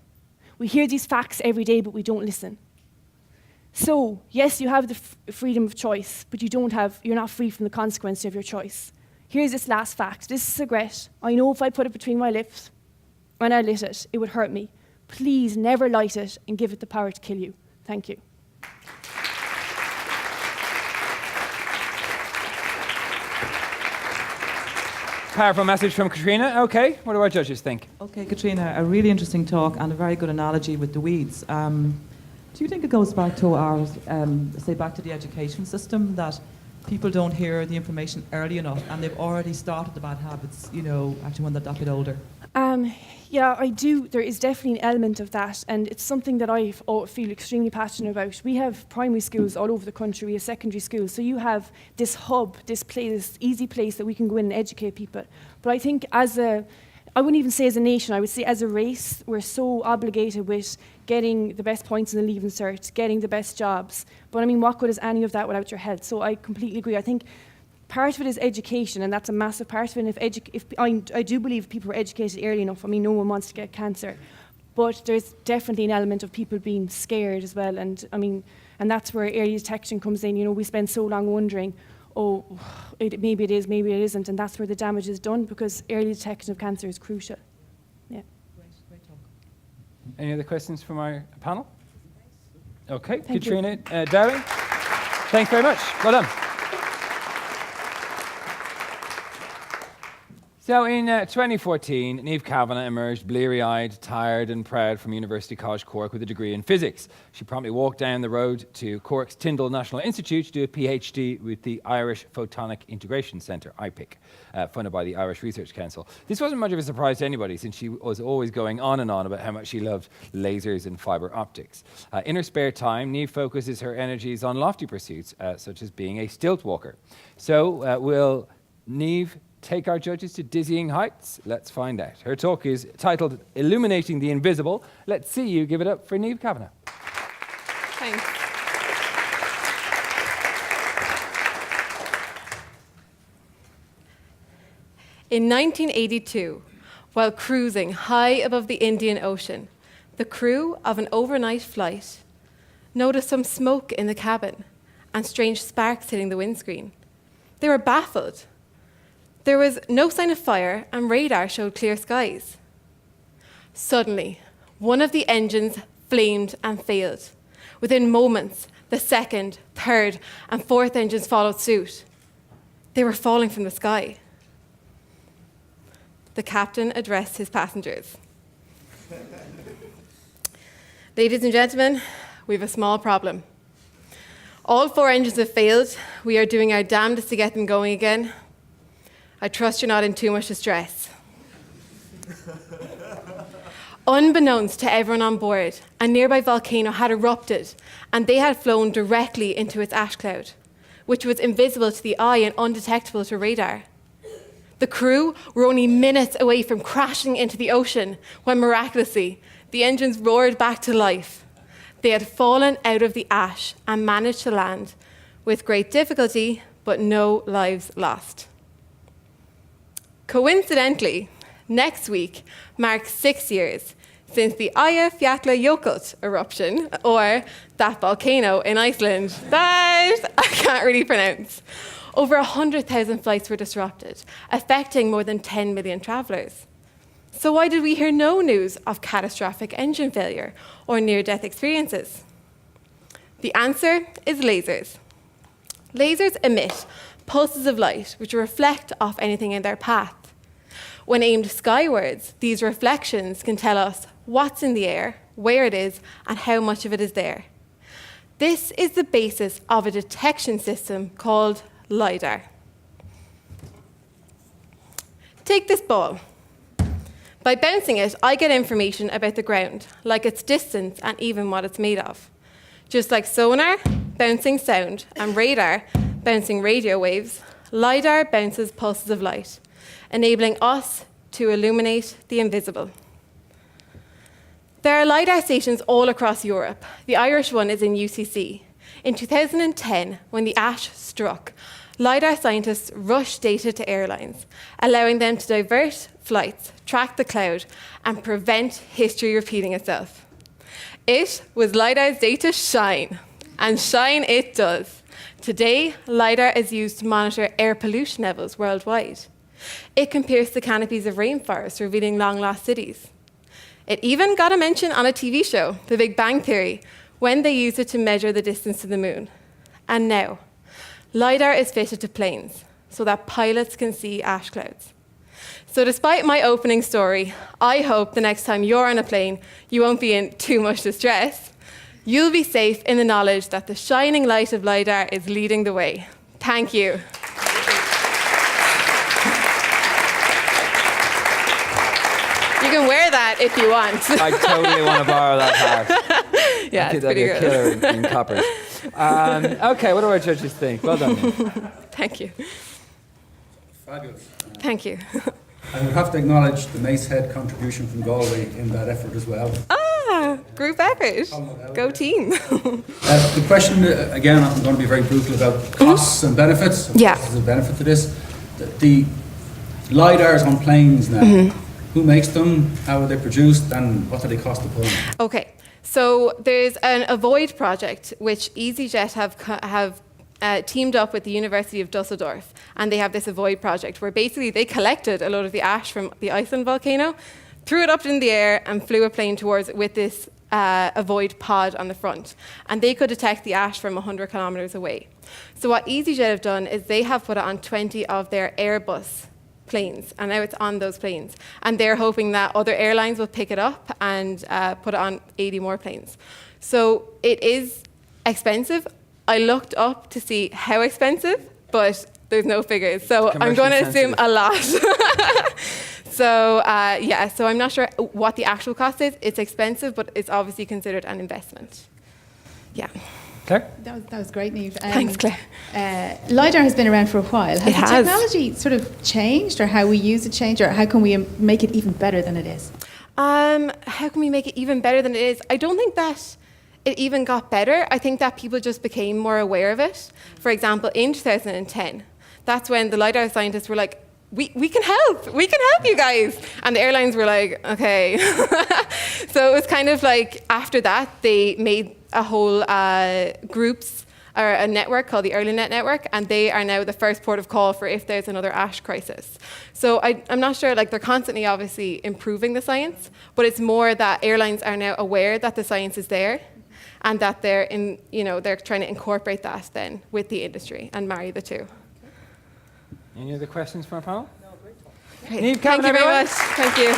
We hear these facts every day, but we don't listen. So, yes, you have the freedom of choice, but you're not free from the consequences of your choice. Here's this last fact. This cigarette, I know if I put it between my lips, when I lit it, it would hurt me. Please never light it and give it the power to kill you. Thank you. Powerful message from Katrina. Okay, what do our judges think? Okay, Katrina, a really interesting talk and a very good analogy with the weeds. Do you think it goes back to our, back to the education system, that people don't hear the information early enough and they've already started the bad habits, actually when they're that bit older? Yeah, I do. There is definitely an element of that, and it's something that I feel extremely passionate about. We have primary schools all over the country, we have secondary schools, so you have this hub, this place, this easy place that we can go in and educate people. But I think I wouldn't even say as a nation, I would say as a race, we're so obligated with getting the best points in the Leaving Cert, getting the best jobs. But I mean, what good is any of that without your health? So I completely agree. I think part of it is education, and that's a massive part of it. And if I do believe people were educated early enough, I mean, no one wants to get cancer. But there's definitely an element of people being scared as well. And I mean, and that's where early detection comes in. We spend so long wondering, maybe it is, maybe it isn't, and that's where the damage is done, because early detection of cancer is crucial. Yeah. Great talk. Any other questions from our panel? Okay, Thank Katrina, Darren, thanks very much. Well done. So in 2014, Niamh Kavanagh emerged bleary-eyed, tired and proud from University College Cork with a degree in physics. She promptly walked down the road to Cork's Tyndall National Institute to do a PhD with the Irish Photonic Integration Centre, IPIC, funded by the Irish Research Council. This wasn't much of a surprise to anybody, since she was always going on and on about how much she loved lasers and fibre optics. In her spare time, Niamh focuses her energies on lofty pursuits, such as being a stilt walker. So will Niamh take our judges to dizzying heights? Let's find out. Her talk is titled Illuminating the Invisible. Let's see you give it up for Niamh Kavanagh. Thanks. In 1982, while cruising high above the Indian Ocean, the crew of an overnight flight noticed some smoke in the cabin and strange sparks hitting the windscreen. They were baffled. There was no sign of fire, and radar showed clear skies. Suddenly, one of the engines flamed and failed. Within moments, the second, third, and fourth engines followed suit. They were falling from the sky. The captain addressed his passengers. Ladies and gentlemen, we have a small problem. All 4 engines have failed. We are doing our damnedest to get them going again. I trust you're not in too much distress. Unbeknownst to everyone on board, a nearby volcano had erupted, and they had flown directly into its ash cloud, which was invisible to the eye and undetectable to radar. The crew were only minutes away from crashing into the ocean when, miraculously, the engines roared back to life. They had fallen out of the ash and managed to land with great difficulty, but no lives lost. Coincidentally, next week marks 6 years since the Eyjafjallajökull eruption, or that volcano in Iceland that I can't really pronounce. Over 100,000 flights were disrupted, affecting more than 10 million travellers. So why did we hear no news of catastrophic engine failure or near-death experiences? The answer is lasers. Lasers emit pulses of light which reflect off anything in their path. When aimed skywards, these reflections can tell us what's in the air, where it is, and how much of it is there. This is the basis of a detection system called LiDAR. Take this ball. By bouncing it, I get information about the ground, like its distance and even what it's made of. Just like sonar, bouncing sound, and radar, bouncing radio waves, LiDAR bounces pulses of light, enabling us to illuminate the invisible. There are LiDAR stations all across Europe. The Irish one is in UCC. In 2010, when the ash struck, LiDAR scientists rushed data to airlines, allowing them to divert flights, track the cloud, and prevent history repeating itself. It was LiDAR's day to shine, and shine it does. Today, LiDAR is used to monitor air pollution levels worldwide. It can pierce the canopies of rainforests, revealing long-lost cities. It even got a mention on a TV show, The Big Bang Theory, when they used it to measure the distance to the moon. And now, LiDAR is fitted to planes so that pilots can see ash clouds. So despite my opening story, I hope the next time you're on a plane, you won't be in too much distress. You'll be safe in the knowledge that the shining light of LiDAR is leading the way. Thank you. You can wear that if you want. I totally want to borrow that hat. Yeah, it's pretty good. That'd be a killer in coppers. Okay, what do our judges think? Well done. Thank you. Fabulous. Thank you. I would have to acknowledge the Macehead contribution from Galway in that effort as well. Group effort. Go team. The question, again, I'm going to be very brutal about costs and benefits. Yeah. There's a benefit to this. The LiDARs on planes now, who makes them, how are they produced, and what do they cost to put on? Okay, so there's an Avoid project which EasyJet have teamed up with the University of Dusseldorf, and they have this Avoid project where basically they collected a load of the ash from the Iceland volcano, threw it up in the air, and flew a plane towards it with this Avoid pod on the front. And they could detect the ash from 100 kilometers away. So what EasyJet have done is they have put it on 20 of their Airbus planes, and now it's on those planes. And they're hoping that other airlines will pick it up and put it on 80 more planes. So it is expensive. I looked up to see how expensive, but there's no figures. So I'm going to assume a lot. So yeah, so I'm not sure what the actual cost is. It's expensive, but it's obviously considered an investment. Yeah. Claire? That was great, Niamh. Thanks, Claire. LiDAR has been around for a while. Has It the has. technology sort of changed, or how we use it changed, or how can we make it even better than it is? How can we make it even better than it is? I don't think that it even got better. I think that people just became more aware of it. For example, in 2010, that's when the LiDAR scientists were like, we can help you guys. And the airlines were like, okay. So it was kind of like, after that, they made a whole groups, or a network called the EarlyNet Network, and they are now the first port of call for if there's another ash crisis. So I'm not sure, like, they're constantly obviously improving the science, but it's more that airlines are now aware that the science is there, and that they're trying to incorporate that then with the industry and marry the two. Any other questions from our panel? No, great. Niamh, Thank you very everyone. much. Thank you.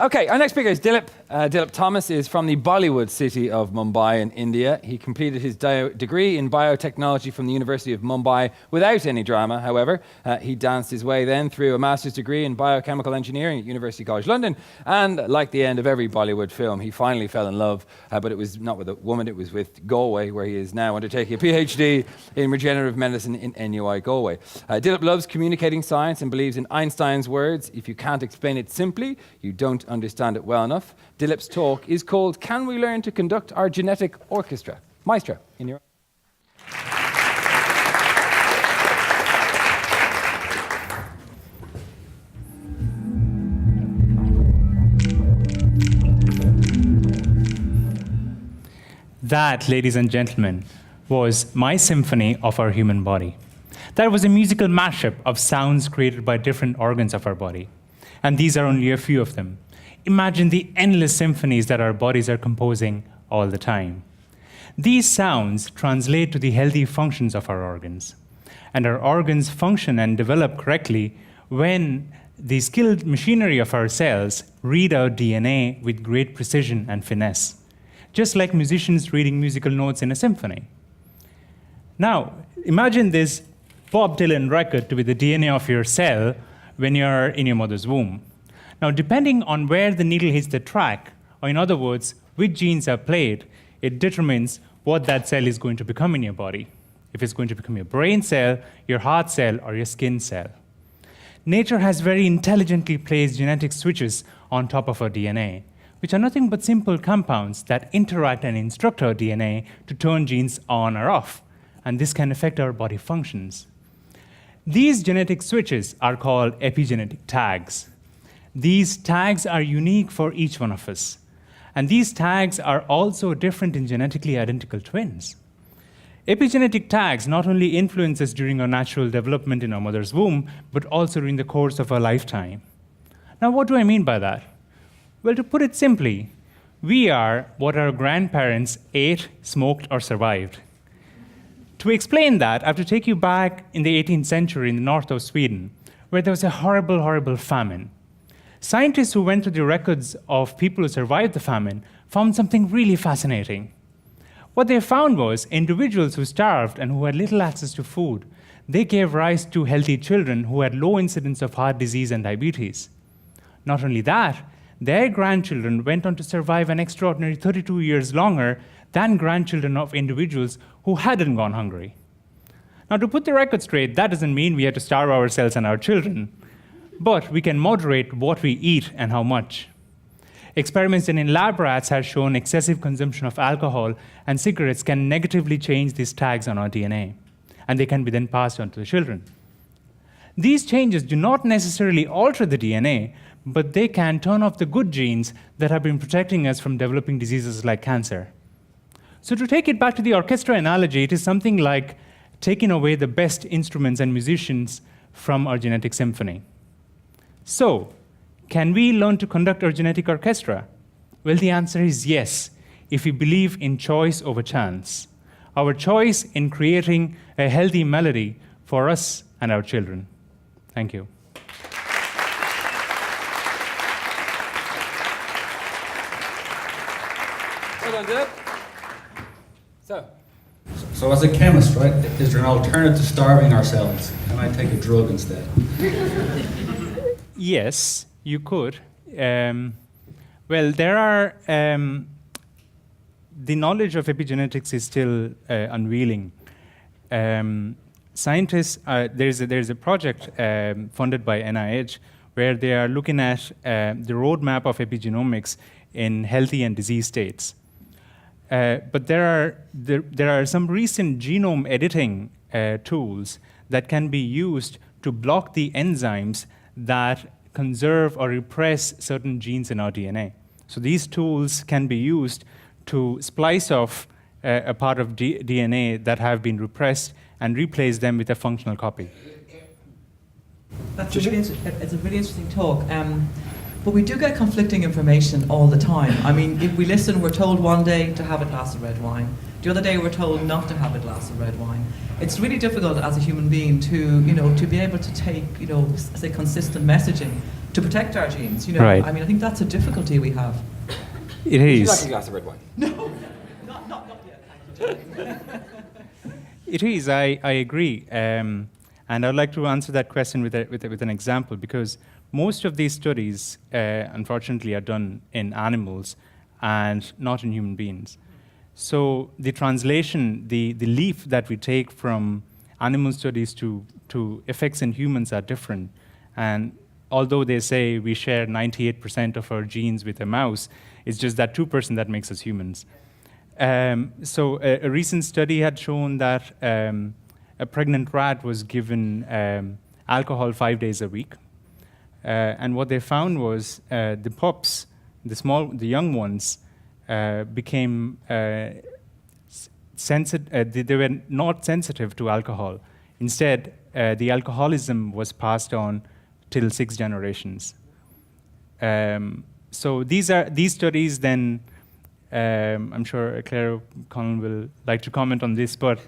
Okay, our next speaker is Dilip. Dilip Thomas is from the Bollywood city of Mumbai in India. He completed his degree in biotechnology from the University of Mumbai without any drama, however. He danced his way then through a master's degree in biochemical engineering at University College London. And like the end of every Bollywood film, he finally fell in love, but it was not with a woman, it was with Galway, where he is now undertaking a PhD in regenerative medicine in NUI Galway. Dilip loves communicating science and believes in Einstein's words, if you can't explain it simply, you don't understand it well enough. Dilip's talk is called Can We Learn to Conduct Our Genetic Orchestra? Maestro, in your... That, ladies and gentlemen, was my symphony of our human body. That was a musical mashup of sounds created by different organs of our body. And these are only a few of them. Imagine the endless symphonies that our bodies are composing all the time. These sounds translate to the healthy functions of our organs. And our organs function and develop correctly when the skilled machinery of our cells read out DNA with great precision and finesse, just like musicians reading musical notes in a symphony. Now, imagine this Bob Dylan record to be the DNA of your cell when you're in your mother's womb. Now, depending on where the needle hits the track, or in other words, which genes are played, it determines what that cell is going to become in your body. If it's going to become your brain cell, your heart cell, or your skin cell. Nature has very intelligently placed genetic switches on top of our DNA, which are nothing but simple compounds that interact and instruct our DNA to turn genes on or off, and this can affect our body functions. These genetic switches are called epigenetic tags. These tags are unique for each one of us, and these tags are also different in genetically identical twins. Epigenetic tags not only influence us during our natural development in our mother's womb, but also during the course of our lifetime. Now, what do I mean by that? Well, to put it simply, we are what our grandparents ate, smoked, or survived. To explain that, I have to take you back in the 18th century in the north of Sweden, where there was a horrible, horrible famine. Scientists who went through the records of people who survived the famine found something really fascinating. What they found was individuals who starved and who had little access to food, they gave rise to healthy children who had low incidence of heart disease and diabetes. Not only that, their grandchildren went on to survive an extraordinary 32 years longer than grandchildren of individuals who hadn't gone hungry. Now, to put the record straight, that doesn't mean we have to starve ourselves and our children, but we can moderate what we eat and how much. Experiments done in lab rats have shown excessive consumption of alcohol and cigarettes can negatively change these tags on our DNA, and they can be then passed on to the children. These changes do not necessarily alter the DNA, but they can turn off the good genes that have been protecting us from developing diseases like cancer. So to take it back to the orchestra analogy, it is something like taking away the best instruments and musicians from our genetic symphony. So, can we learn to conduct our genetic orchestra? Well, the answer is yes, if we believe in choice over chance. Our choice in creating a healthy melody for us and our children. Thank you. Well done, Deb. So as a chemist, right, is there an alternative to starving ourselves? Can I take a drug instead? Yes, you could. Well, there are, the knowledge of epigenetics is still unveiling. Scientists, there's a project funded by NIH where they are looking at the roadmap of epigenomics in healthy and disease states. But there are some recent genome editing tools that can be used to block the enzymes that conserve or repress certain genes in our DNA. So these tools can be used to splice off a part of DNA that have been repressed and replace them with a functional copy. It's a really interesting talk. But we do get conflicting information all the time. I mean, if we listen, we're told one day to have a glass of red wine. The other day we're told not to have a glass of red wine. It's really difficult as a human being to be able to take, say, consistent messaging to protect our genes. Right. I mean, I think that's a difficulty we have. It Would is. you like a glass of red wine? No, not yet. It is. I agree. And I'd like to answer that question with an example, because most of these studies, unfortunately, are done in animals and not in human beings. So the translation, the leap that we take from animal studies to effects in humans are different. And although they say we share 98% of our genes with a mouse, it's just that 2% that makes us humans. So a recent study had shown that a pregnant rat was given alcohol 5 days a week. And what they found was the pups, the young ones, became they were not sensitive to alcohol. Instead, the alcoholism was passed on till 6 generations. So these studies then, I'm sure Claire Connell will like to comment on this, but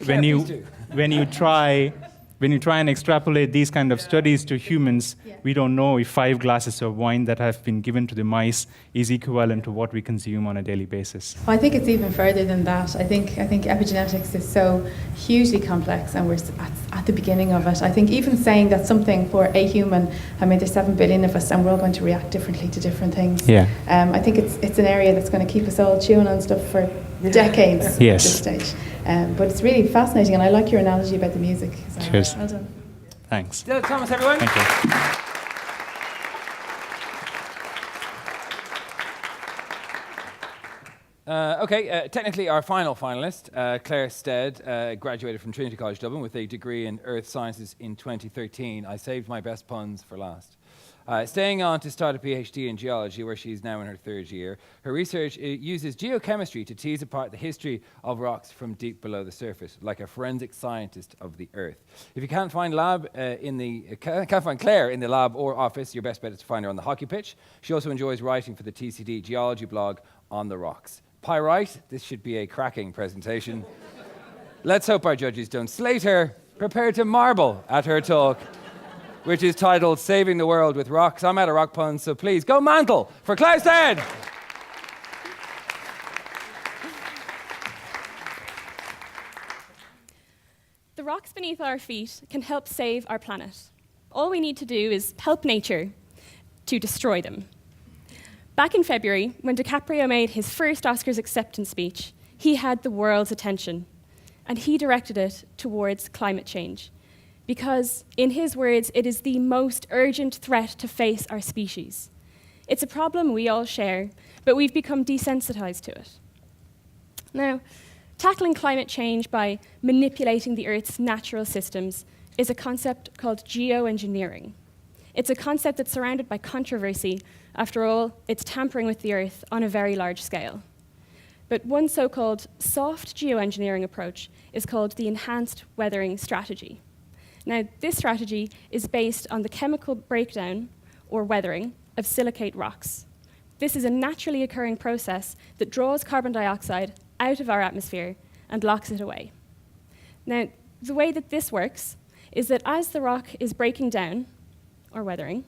when you try and extrapolate these kind of studies to humans, we don't know if 5 glasses of wine that have been given to the mice is equivalent to what we consume on a daily basis. Well, I think it's even further than that. I think epigenetics is so hugely complex, and we're at the beginning of it. I think even saying that something for a human, I mean, there's 7 billion of us, and we're all going to react differently to different things. Yeah. I think it's an area that's going to keep us all chewing on stuff for decades Yes. at this stage. But it's really fascinating, and I like your analogy about the music. So, Cheers. well done. Thanks. Still Thomas, everyone. Thank you. Technically our final finalist, Claire Stead, graduated from Trinity College Dublin with a degree in Earth Sciences in 2013. I saved my best puns for last. Staying on to start a PhD in geology, where she's now in her 3rd year, her research uses geochemistry to tease apart the history of rocks from deep below the surface, like a forensic scientist of the Earth. If you can't find can't find Claire in the lab or office, your best bet is to find her on the hockey pitch. She also enjoys writing for the TCD geology blog On the Rocks. Pyrite, this should be a cracking presentation. Let's hope our judges don't slate her. Prepare to marble at her talk, which is titled Saving the World with Rocks. I'm out of rock puns, so please go mantle for Claire Stead. The rocks beneath our feet can help save our planet. All we need to do is help nature to destroy them. Back in February, when DiCaprio made his first Oscars acceptance speech, he had the world's attention, and he directed it towards climate change. Because, in his words, it is the most urgent threat to face our species. It's a problem we all share, but we've become desensitized to it. Now, tackling climate change by manipulating the Earth's natural systems is a concept called geoengineering. It's a concept that's surrounded by controversy. After all, it's tampering with the Earth on a very large scale. But one so-called soft geoengineering approach is called the enhanced weathering strategy. Now, this strategy is based on the chemical breakdown, or weathering, of silicate rocks. This is a naturally occurring process that draws carbon dioxide out of our atmosphere and locks it away. Now, the way that this works is that as the rock is breaking down, or weathering,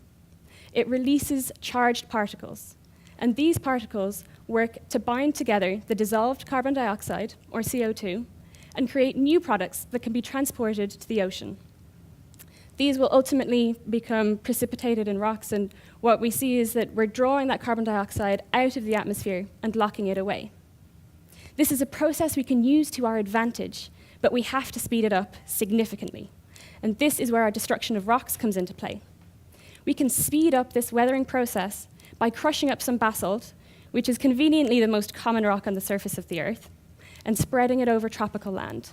it releases charged particles. And these particles work to bind together the dissolved carbon dioxide, or CO2, and create new products that can be transported to the ocean. These will ultimately become precipitated in rocks, and what we see is that we're drawing that carbon dioxide out of the atmosphere and locking it away. This is a process we can use to our advantage, but we have to speed it up significantly. And this is where our destruction of rocks comes into play. We can speed up this weathering process by crushing up some basalt, which is conveniently the most common rock on the surface of the Earth, and spreading it over tropical land.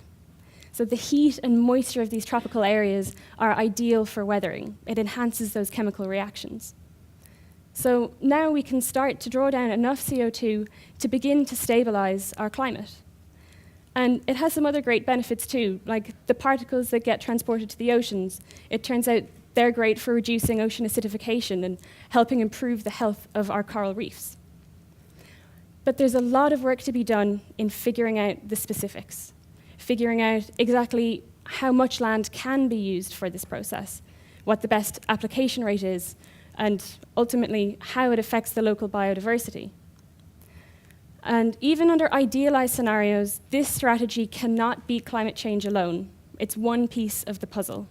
So the heat and moisture of these tropical areas are ideal for weathering. It enhances those chemical reactions. So now we can start to draw down enough CO2 to begin to stabilize our climate. And it has some other great benefits too, like the particles that get transported to the oceans. It turns out they're great for reducing ocean acidification and helping improve the health of our coral reefs. But there's a lot of work to be done in figuring out the specifics, figuring out exactly how much land can be used for this process, what the best application rate is, and ultimately how it affects the local biodiversity. And even under idealized scenarios, this strategy cannot beat climate change alone. It's one piece of the puzzle.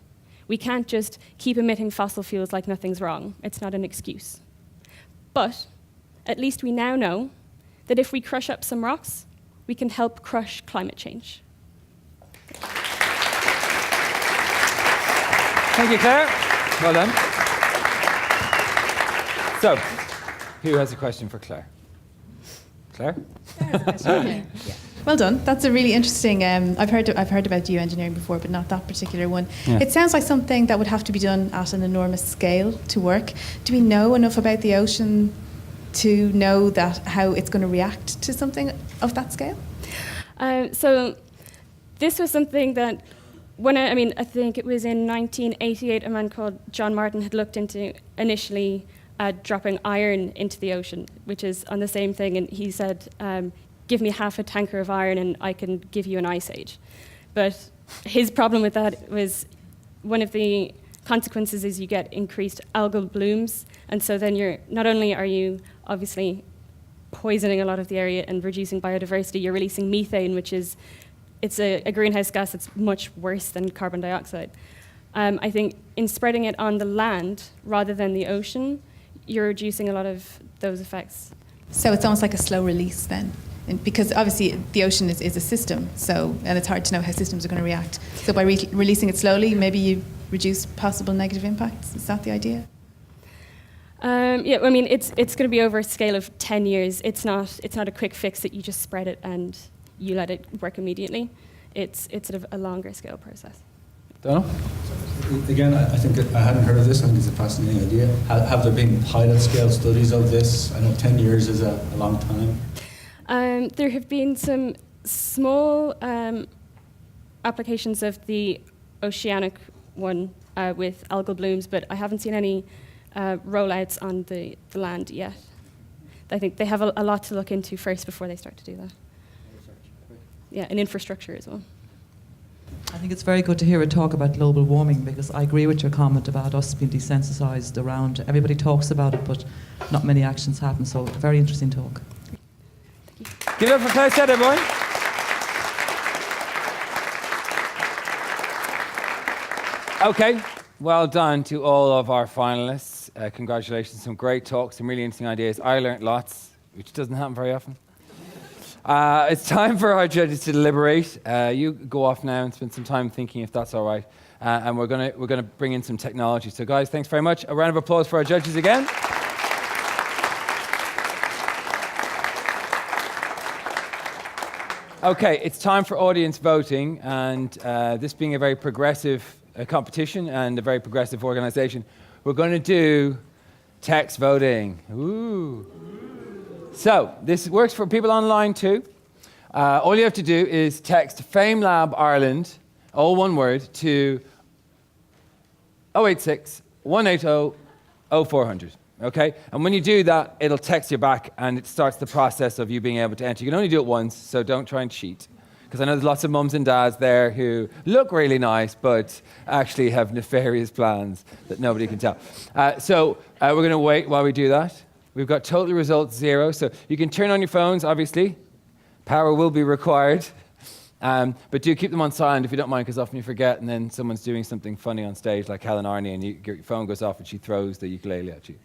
We can't just keep emitting fossil fuels like nothing's wrong. It's not an excuse. But at least we now know that if we crush up some rocks, we can help crush climate change. Thank you, Claire. Well done. So, who has a question for Claire? Claire? Well done. That's a really interesting. I've heard about geoengineering before, but not that particular one. Yeah. It sounds like something that would have to be done at an enormous scale to work. Do we know enough about the ocean to know that how it's going to react to something of that scale? So this was something that I think it was in 1988, a man called John Martin had looked into initially dropping iron into the ocean, which is on the same thing, and he said, give me half a tanker of iron and I can give you an ice age. But his problem with that was one of the consequences is you get increased algal blooms, and so then not only are you obviously poisoning a lot of the area and reducing biodiversity, you're releasing methane, which is a greenhouse gas that's much worse than carbon dioxide. I think in spreading it on the land rather than the ocean, you're reducing a lot of those effects. So it's almost like a slow release then, because obviously the ocean is a system, and it's hard to know how systems are going to react. So by releasing it slowly, maybe you reduce possible negative impacts. Is that the idea? It's going to be over a scale of 10 years. It's not a quick fix that you just spread it and you let it work immediately. It's sort of a longer scale process. Donald? Again, I think I hadn't heard of this. I think it's a fascinating idea. Have there been pilot scale studies of this? I know 10 years is a long time. There have been some small applications of the oceanic one with algal blooms, but I haven't seen any rollouts on the land yet. I think they have a lot to look into first before they start to do that. Yeah, and infrastructure as well. I think it's very good to hear a talk about global warming, because I agree with your comment about us being desensitised around. Everybody talks about it, but not many actions happen. So, very interesting talk. Give it up for Klaus Head, everyone. Okay, well done to all of our finalists. Congratulations, some great talks, some really interesting ideas. I learnt lots, which doesn't happen very often. It's time for our judges to deliberate. You go off now and spend some time thinking if that's all right. And we're gonna bring in some technology. So guys, thanks very much. A round of applause for our judges again. Okay, it's time for audience voting, and this being a very progressive competition and a very progressive organization, we're going to do text voting. Ooh. So, this works for people online too. All you have to do is text FameLab Ireland, all one word, to 086 180 0400. Okay? And when you do that, it'll text you back and it starts the process of you being able to enter. You can only do it once, so don't try and cheat. Because I know there's lots of mums and dads there who look really nice, but actually have nefarious plans that nobody can tell. So we're going to wait while we do that. We've got total results 0, so you can turn on your phones, obviously. Power will be required. But do keep them on silent if you don't mind, because often you forget, and then someone's doing something funny on stage, like Helen Arney, and your phone goes off and she throws the ukulele at you.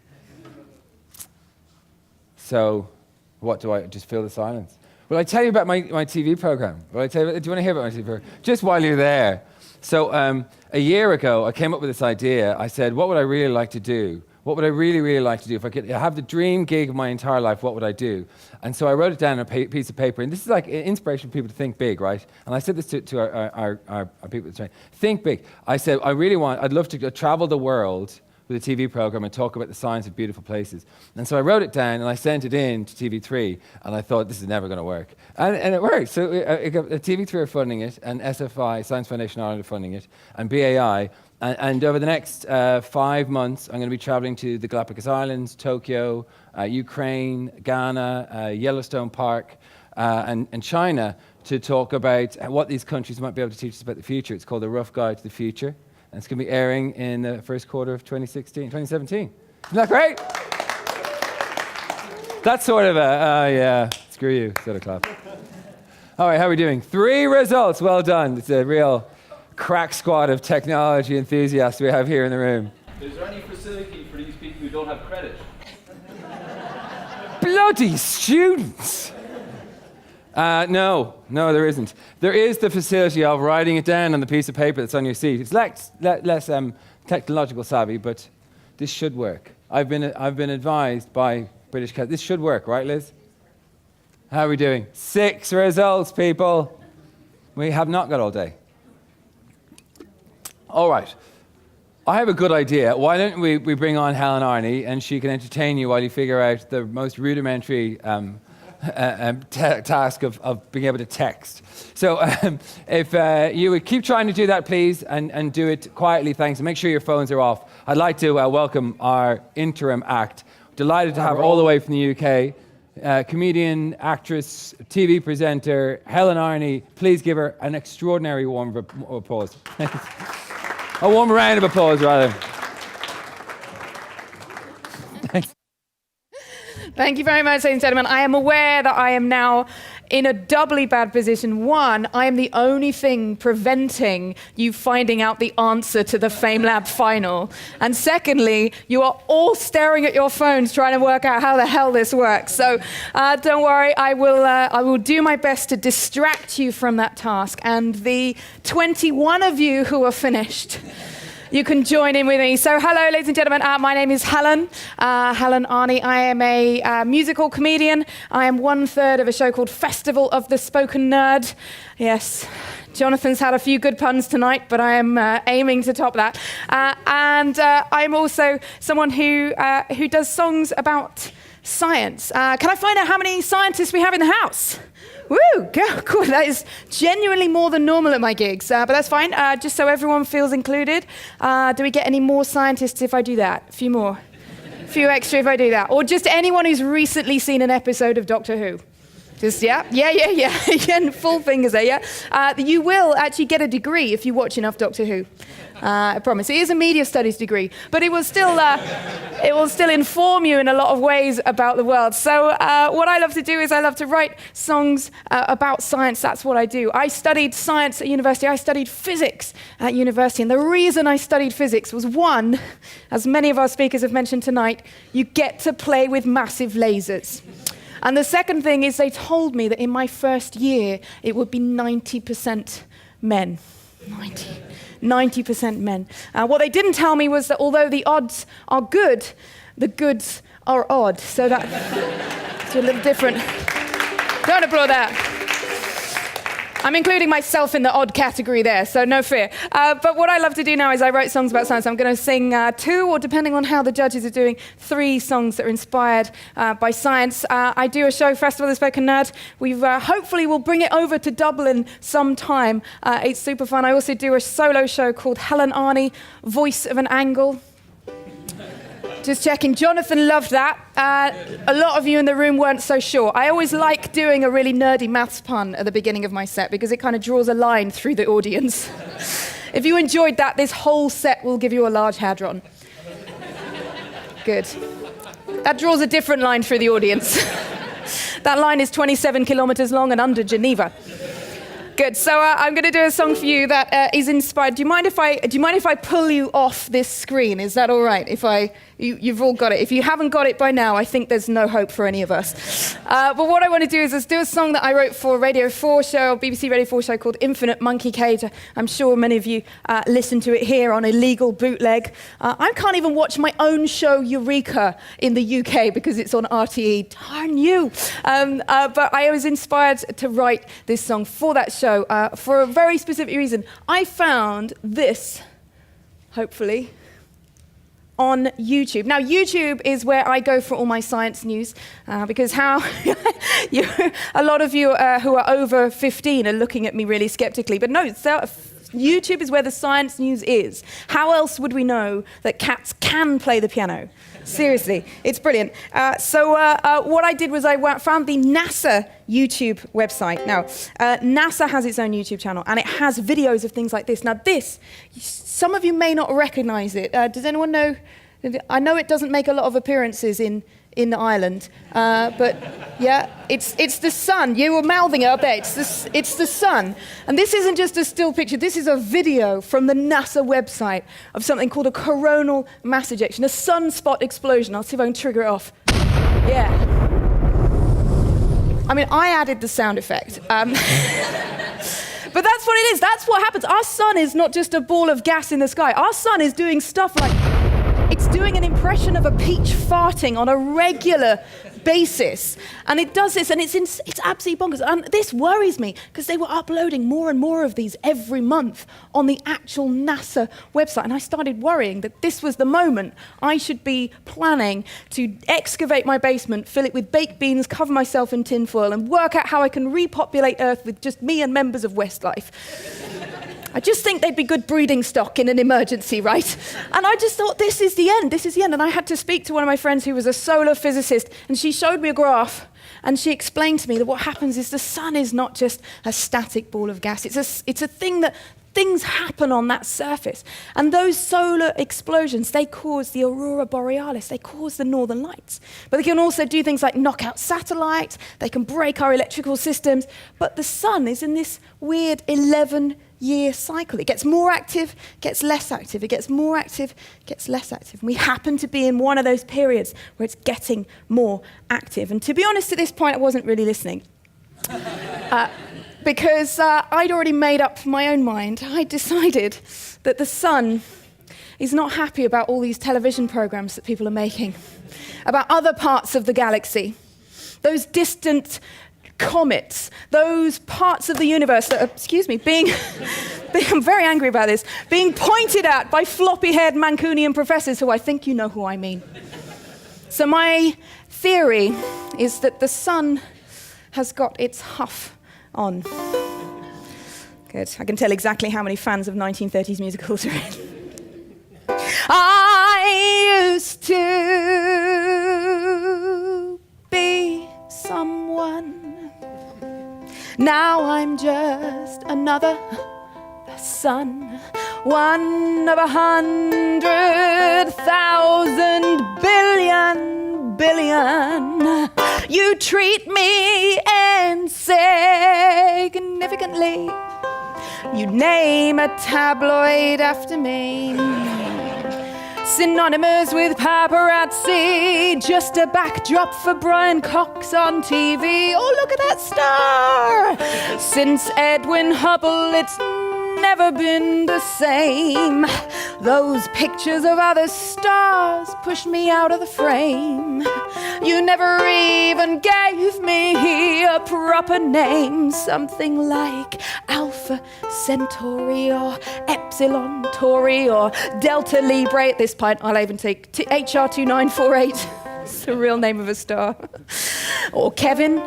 So what do I just fill the silence? Will I tell you about my TV program? Do you want to hear about my TV program? Just while you're there. So a year ago, I came up with this idea. I said, what would I really like to do? What would I really, really like to do? If I could have the dream gig of my entire life, what would I do? And so I wrote it down on a piece of paper. And this is like inspiration for people to think big, right? And I said this to our people. Think big. I said, I'd love to travel the world with a TV program and talk about the science of beautiful places. And so I wrote it down and I sent it in to TV3, and I thought, this is never going to work. And it worked. So TV3 are funding it, and SFI, Science Foundation Ireland, are funding it, and BAI. And over the next 5 months, I'm going to be traveling to the Galapagos Islands, Tokyo, Ukraine, Ghana, Yellowstone Park, and China to talk about what these countries might be able to teach us about the future. It's called A Rough Guide to the Future. And it's going to be airing in the first quarter of 2017. Isn't that great? That's sort of yeah, screw you, sort of clap. All right, how are we doing? 3 results, well done. It's a real crack squad of technology enthusiasts we have here in the room. Is there any facility for these people who don't have credit? Bloody students! No, there isn't. There is the facility of writing it down on the piece of paper that's on your seat. It's less technological savvy, but this should work. I've been advised by British Council. This should work, right, Liz? How are we doing? 6 results, people. We have not got all day. All right. I have a good idea. Why don't we bring on Helen Arney, and she can entertain you while you figure out the most rudimentary task of being able to text. So if you would keep trying to do that, please, and do it quietly, thanks, and make sure your phones are off. I'd like to welcome our interim act. Delighted to have all the way from the UK, comedian, actress, TV presenter, Helen Arney. Please give her an extraordinary warm applause. A warm round of applause, rather. Thanks. Thank you very much, ladies and gentlemen. I am aware that I am now in a doubly bad position. One, I am the only thing preventing you finding out the answer to the FameLab final. And secondly, you are all staring at your phones trying to work out how the hell this works. So don't worry, I will do my best to distract you from that task. And the 21 of you who are finished, you can join in with me. So hello, ladies and gentlemen. My name is Helen Arney. I am a musical comedian. I am 1/3 of a show called Festival of the Spoken Nerd. Yes, Jonathan's had a few good puns tonight, but I am aiming to top that. And I'm also someone who does songs about science. Can I find out how many scientists we have in the house? Woo, cool. That is genuinely more than normal at my gigs, but that's fine, just so everyone feels included. Do we get any more scientists if I do that? A few more? A few extra if I do that? Or just anyone who's recently seen an episode of Doctor Who? Just, yeah, full fingers there, yeah. You will actually get a degree if you watch enough Doctor Who. I promise. It is a media studies degree, but it will still inform you in a lot of ways about the world. So what I love to do is I love to write songs about science. That's what I do. I studied science at university. I studied physics at university. And the reason I studied physics was, one, as many of our speakers have mentioned tonight, you get to play with massive lasers. And the second thing is they told me that in my first year, it would be 90% men. 90% men. What they didn't tell me was that although the odds are good, the goods are odd. So that's a little different. Don't applaud that. I'm including myself in the odd category there, so no fear. But what I love to do now is I write songs about science. I'm going to sing 2, or depending on how the judges are doing, 3 songs that are inspired by science. I do a show, Festival of the Spoken Nerd. We've hopefully we'll bring it over to Dublin sometime. It's super fun. I also do a solo show called Helen Arney, Voice of an Angle. Just checking. Jonathan loved that. A lot of you in the room weren't so sure. I always like doing a really nerdy maths pun at the beginning of my set because it kind of draws a line through the audience. If you enjoyed that, this whole set will give you a large hadron. Good. That draws a different line through the audience. That line is 27 kilometers long and under Geneva. Good. So I'm going to do a song for you that is inspired. Do you mind if I pull you off this screen? Is that all right? You've all got it. If you haven't got it by now, I think there's no hope for any of us. But what I want to do is do a song that I wrote for Radio 4 show, BBC Radio 4 show called Infinite Monkey Cage. I'm sure many of you listen to it here on illegal bootleg. I can't even watch my own show Eureka in the UK because it's on RTE. Darn you. But I was inspired to write this song for that show for a very specific reason. I found this, hopefully, on YouTube. Now, YouTube is where I go for all my science news, because a lot of you who are over 15 are looking at me really skeptically. But no, YouTube is where the science news is. How else would we know that cats can play the piano? Seriously, it's brilliant. So what I did was I found the NASA YouTube website. Now, NASA has its own YouTube channel, and it has videos of things like this. Now, this, some of you may not recognize it. Does anyone know? I know it doesn't make a lot of appearances in Ireland, but yeah, it's the sun. You were mouthing it up there. It's the sun. And this isn't just a still picture. This is a video from the NASA website of something called a coronal mass ejection, a sunspot explosion. I'll see if I can trigger it off. Yeah. I mean, I added the sound effect. But that's what it is. That's what happens. Our sun is not just a ball of gas in the sky. Our sun is doing stuff like, it's doing an impression of a peach farting on a regular basis. And it does this, and it's absolutely bonkers. And this worries me, because they were uploading more and more of these every month on the actual NASA website. And I started worrying that this was the moment I should be planning to excavate my basement, fill it with baked beans, cover myself in tinfoil, and work out how I can repopulate Earth with just me and members of Westlife. I just think they'd be good breeding stock in an emergency, right? And I just thought, this is the end, this is the end. And I had to speak to one of my friends who was a solar physicist, and she showed me a graph, and she explained to me that what happens is the sun is not just a static ball of gas. It's a thing that things happen on that surface. And those solar explosions, they cause the aurora borealis, they cause the northern lights. But they can also do things like knock out satellites, they can break our electrical systems. But the sun is in this weird 11-year cycle. It gets more active, gets less active. It gets more active, gets less active. And we happen to be in one of those periods where it's getting more active. And to be honest, at this point, I wasn't really listening. Because I'd already made up my own mind. I decided that the sun is not happy about all these television programs that people are making, about other parts of the galaxy, those distant comets, those parts of the universe that are, being I'm very angry about this, being pointed at by floppy-haired Mancunian professors who I think you know who I mean. So my theory is that the sun has got its huff on. Good. I can tell exactly how many fans of 1930s musicals are in. I used to be someone. Now I'm just another son. One of 100,000 billion. You treat me insignificantly. You name a tabloid after me. Synonymous with paparazzi. Just a backdrop for Brian Cox on TV. Oh, look at that star. Since Edwin Hubble, it's never been the same. Those pictures of other stars push me out of the frame. You never even gave me a proper name. Something like Alpha Centauri or Epsilon Tauri or Delta Librae. At this point, I'll even take HR 2948. It's the real name of a star. Or Kevin.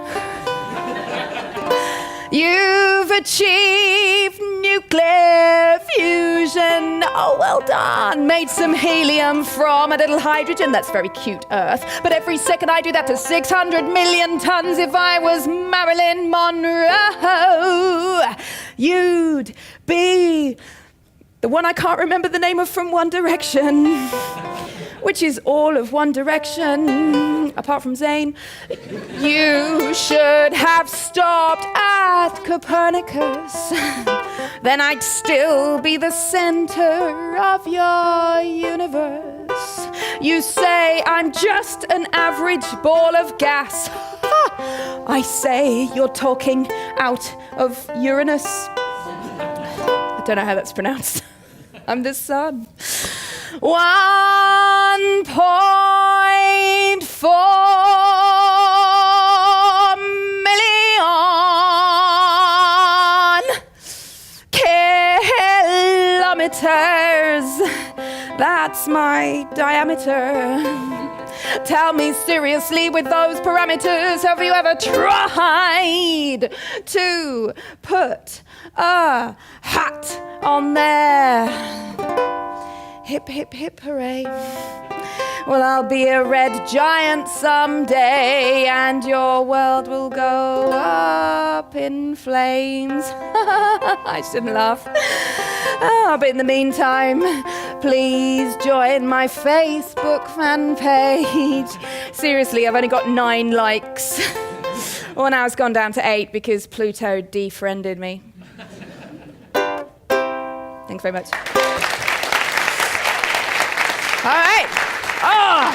You've achieved nuclear fusion. Oh, well done. Made some helium from a little hydrogen. That's very cute, Earth. But every second I do that to 600 million tons. If I was Marilyn Monroe, you'd be the one I can't remember the name of from One Direction, which is all of One Direction, apart from Zayn. You should have stopped at Copernicus. Then I'd still be the center of your universe. You say I'm just an average ball of gas. I say you're talking out of Uranus. I don't know how that's pronounced. I'm the sun. 1.4 million kilometers. That's my diameter. Tell me seriously, with those parameters, have you ever tried to put a hat on there? Hip, hip, hip, hooray. Well, I'll be a red giant someday, and your world will go up in flames. I shouldn't laugh. But in the meantime, please join my Facebook fan page. Seriously, I've only got 9 likes. Well, now it's gone down to 8 because Pluto defriended me. Thanks very much. All right. Oh,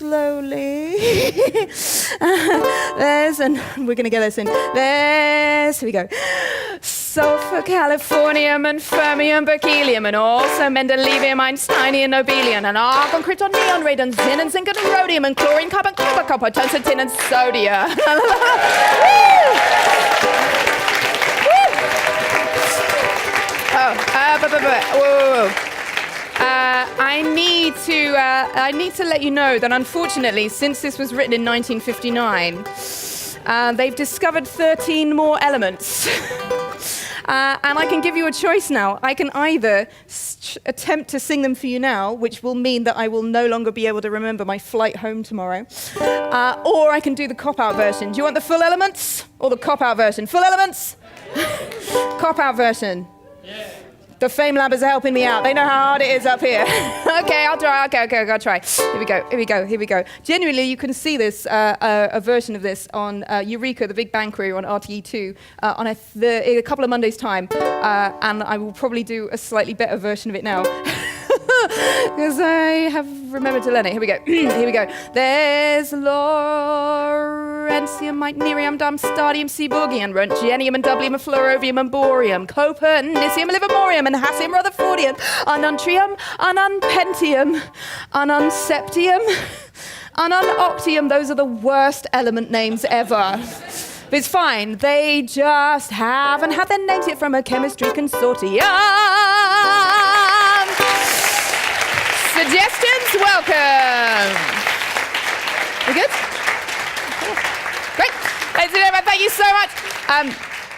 slowly. And we're going to get this in. Here we go. Sulfur, californium, and fermium, berkelium, and also mendelevium, einsteinium, nobelium, and argon, krypton, neon, radon, xenon, zinc, and rhodium, and chlorine, carbon, copper, tungsten, tin, and sodium. Whoa. I need to let you know that unfortunately, since this was written in 1959, they've discovered 13 more elements. And I can give you a choice now. I can either attempt to sing them for you now, which will mean that I will no longer be able to remember my flight home tomorrow, or I can do the cop-out version. Do you want the full elements or the cop-out version? Full elements? Cop-out version. Yeah. The FameLab is helping me out. They know how hard it is up here. Okay, I'll try. Okay, I'll try. Here we go. Genuinely, you can see this, a version of this on Eureka, the Big Bang Crew on RTE2 on a couple of Mondays' time. And I will probably do a slightly better version of it now. Because I have remembered to learn it. Here we go. Here we go. There's lawrencium, micnerium, dumstadium, seaborgium, roentgenium, and dublium, and fluorovium, and borium, copernicium, livermorium, and hassium, rutherfordium, ununtrium, ununpentium, ununseptium, ununoctium. Those are the worst element names ever. But it's fine. They just haven't had their names yet from a chemistry consortium. Suggestions, welcome. We good? Great. Ladies and gentlemen, thank you so much.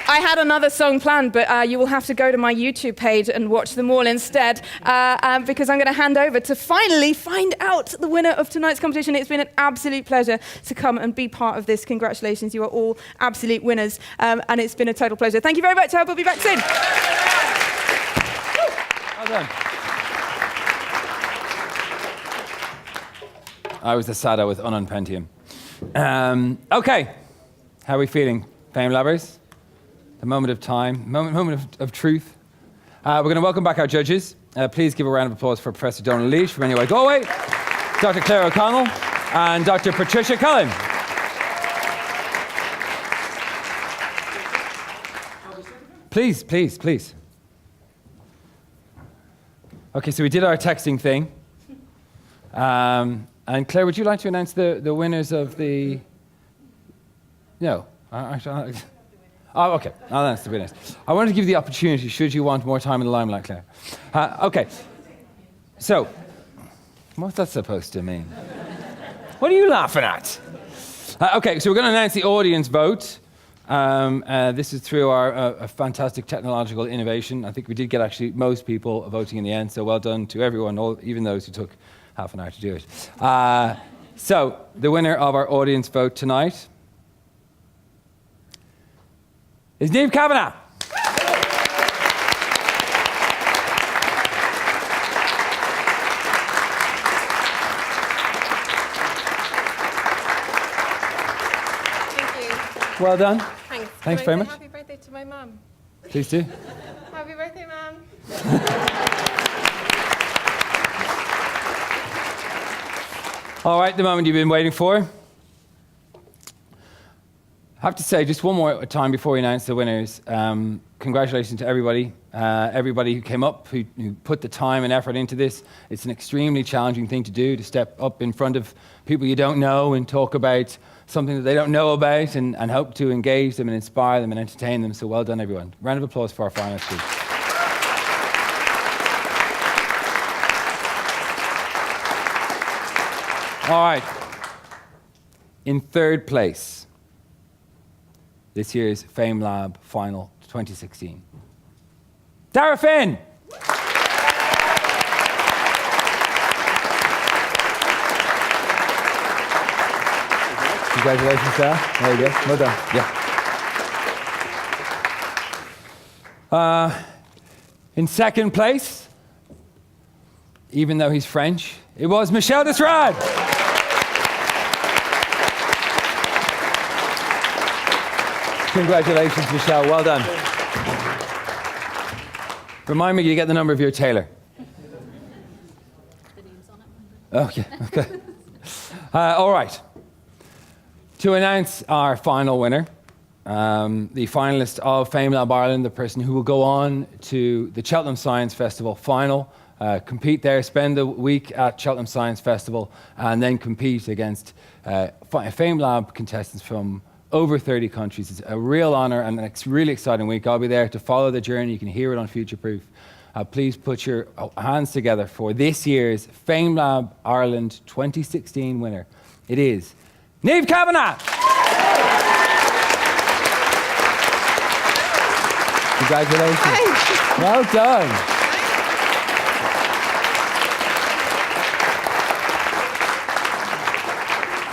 I had another song planned, but you will have to go to my YouTube page and watch them all instead, because I'm going to hand over to finally find out the winner of tonight's competition. It's been an absolute pleasure to come and be part of this. Congratulations, you are all absolute winners, and it's been a total pleasure. Thank you very much. I hope we'll be back soon. Well done. I was the Sada with ununpentium. Okay, how are we feeling, FameLabbers? The moment of time, moment of truth. We're going to welcome back our judges. Please give a round of applause for Professor Donald Leash from NUI Galway, Dr. Claire O'Connell, and Dr. Patricia Cullen. Please. Okay, so we did our texting thing. And Claire, would you like to announce the winners of the... No. Oh, okay. I'll announce the winners. I wanted to give you the opportunity, should you want more time in the limelight, Claire. Okay. So, what's that supposed to mean? What are you laughing at? Okay, so we're going to announce the audience vote. This is through our fantastic technological innovation. I think we did get actually most people voting in the end, so well done to everyone, even those who took half an hour to do it. So, the winner of our audience vote tonight is Niamh Kavanagh. Thank you. Well done. Thanks. Thanks very much. Happy birthday to my mum. Please do. Happy birthday, Mum. All right, the moment you've been waiting for. I have to say, just one more time before we announce the winners, congratulations to everybody who came up, who put the time and effort into this. It's an extremely challenging thing to do, to step up in front of people you don't know and talk about something that they don't know about and hope to engage them and inspire them and entertain them. So well done, everyone. Round of applause for our finalists, please. All right. In third place, this year's FameLab final 2016. Dara Finn! Congratulations, Dara. There you go. Well done. Yeah. In second place, even though he's French, it was Michel Desrad. Congratulations, Michelle. Well done. Remind me you get the number of your tailor. The name's on it. Okay. All right. To announce our final winner, the finalist of FameLab Ireland, the person who will go on to the Cheltenham Science Festival final, compete there, spend the week at Cheltenham Science Festival, and then compete against FameLab contestants from over 30 countries. It's a real honor and a really exciting week. I'll be there to follow the journey. You can hear it on Future Proof. Please put your hands together for this year's FameLab Ireland 2016 winner. It is Niamh Kavanagh. Congratulations. Thanks. Well done.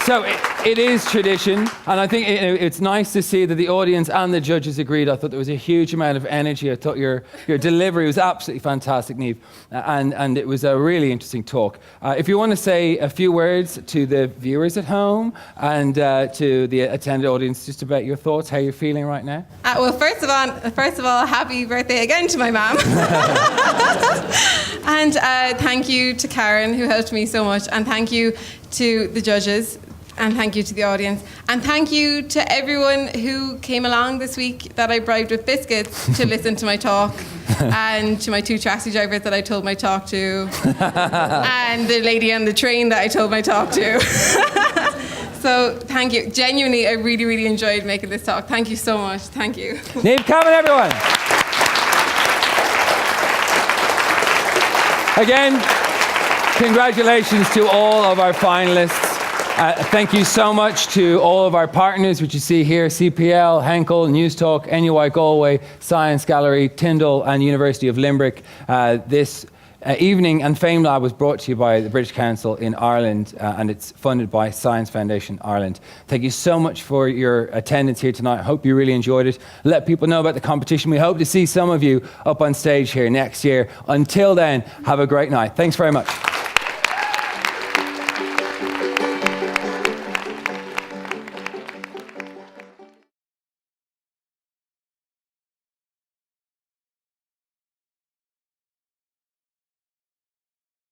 So it is tradition, and I think it's nice to see that the audience and the judges agreed. I thought there was a huge amount of energy. I thought your delivery was absolutely fantastic, Niamh, and it was a really interesting talk. If you want to say a few words to the viewers at home and to the attended audience just about your thoughts, how you're feeling right now? Well, first of all, happy birthday again to my mum. And thank you to Karen, who helped me so much, and thank you to the judges. And thank you to the audience. And thank you to everyone who came along this week that I bribed with biscuits to listen to my talk. And to my 2 taxi drivers that I told my talk to. And the lady on the train that I told my talk to. So thank you. Genuinely, I really, really enjoyed making this talk. Thank you so much. Thank you. Niamh Kavanagh, everyone. Again, congratulations to all of our finalists. Thank you so much to all of our partners, which you see here, CPL, Henkel, Newstalk, NUI Galway, Science Gallery, Tyndall and University of Limerick. This evening and FameLab was brought to you by the British Council in Ireland, and it's funded by Science Foundation Ireland. Thank you so much for your attendance here tonight. I hope you really enjoyed it. Let people know about the competition. We hope to see some of you up on stage here next year. Until then, have a great night. Thanks very much.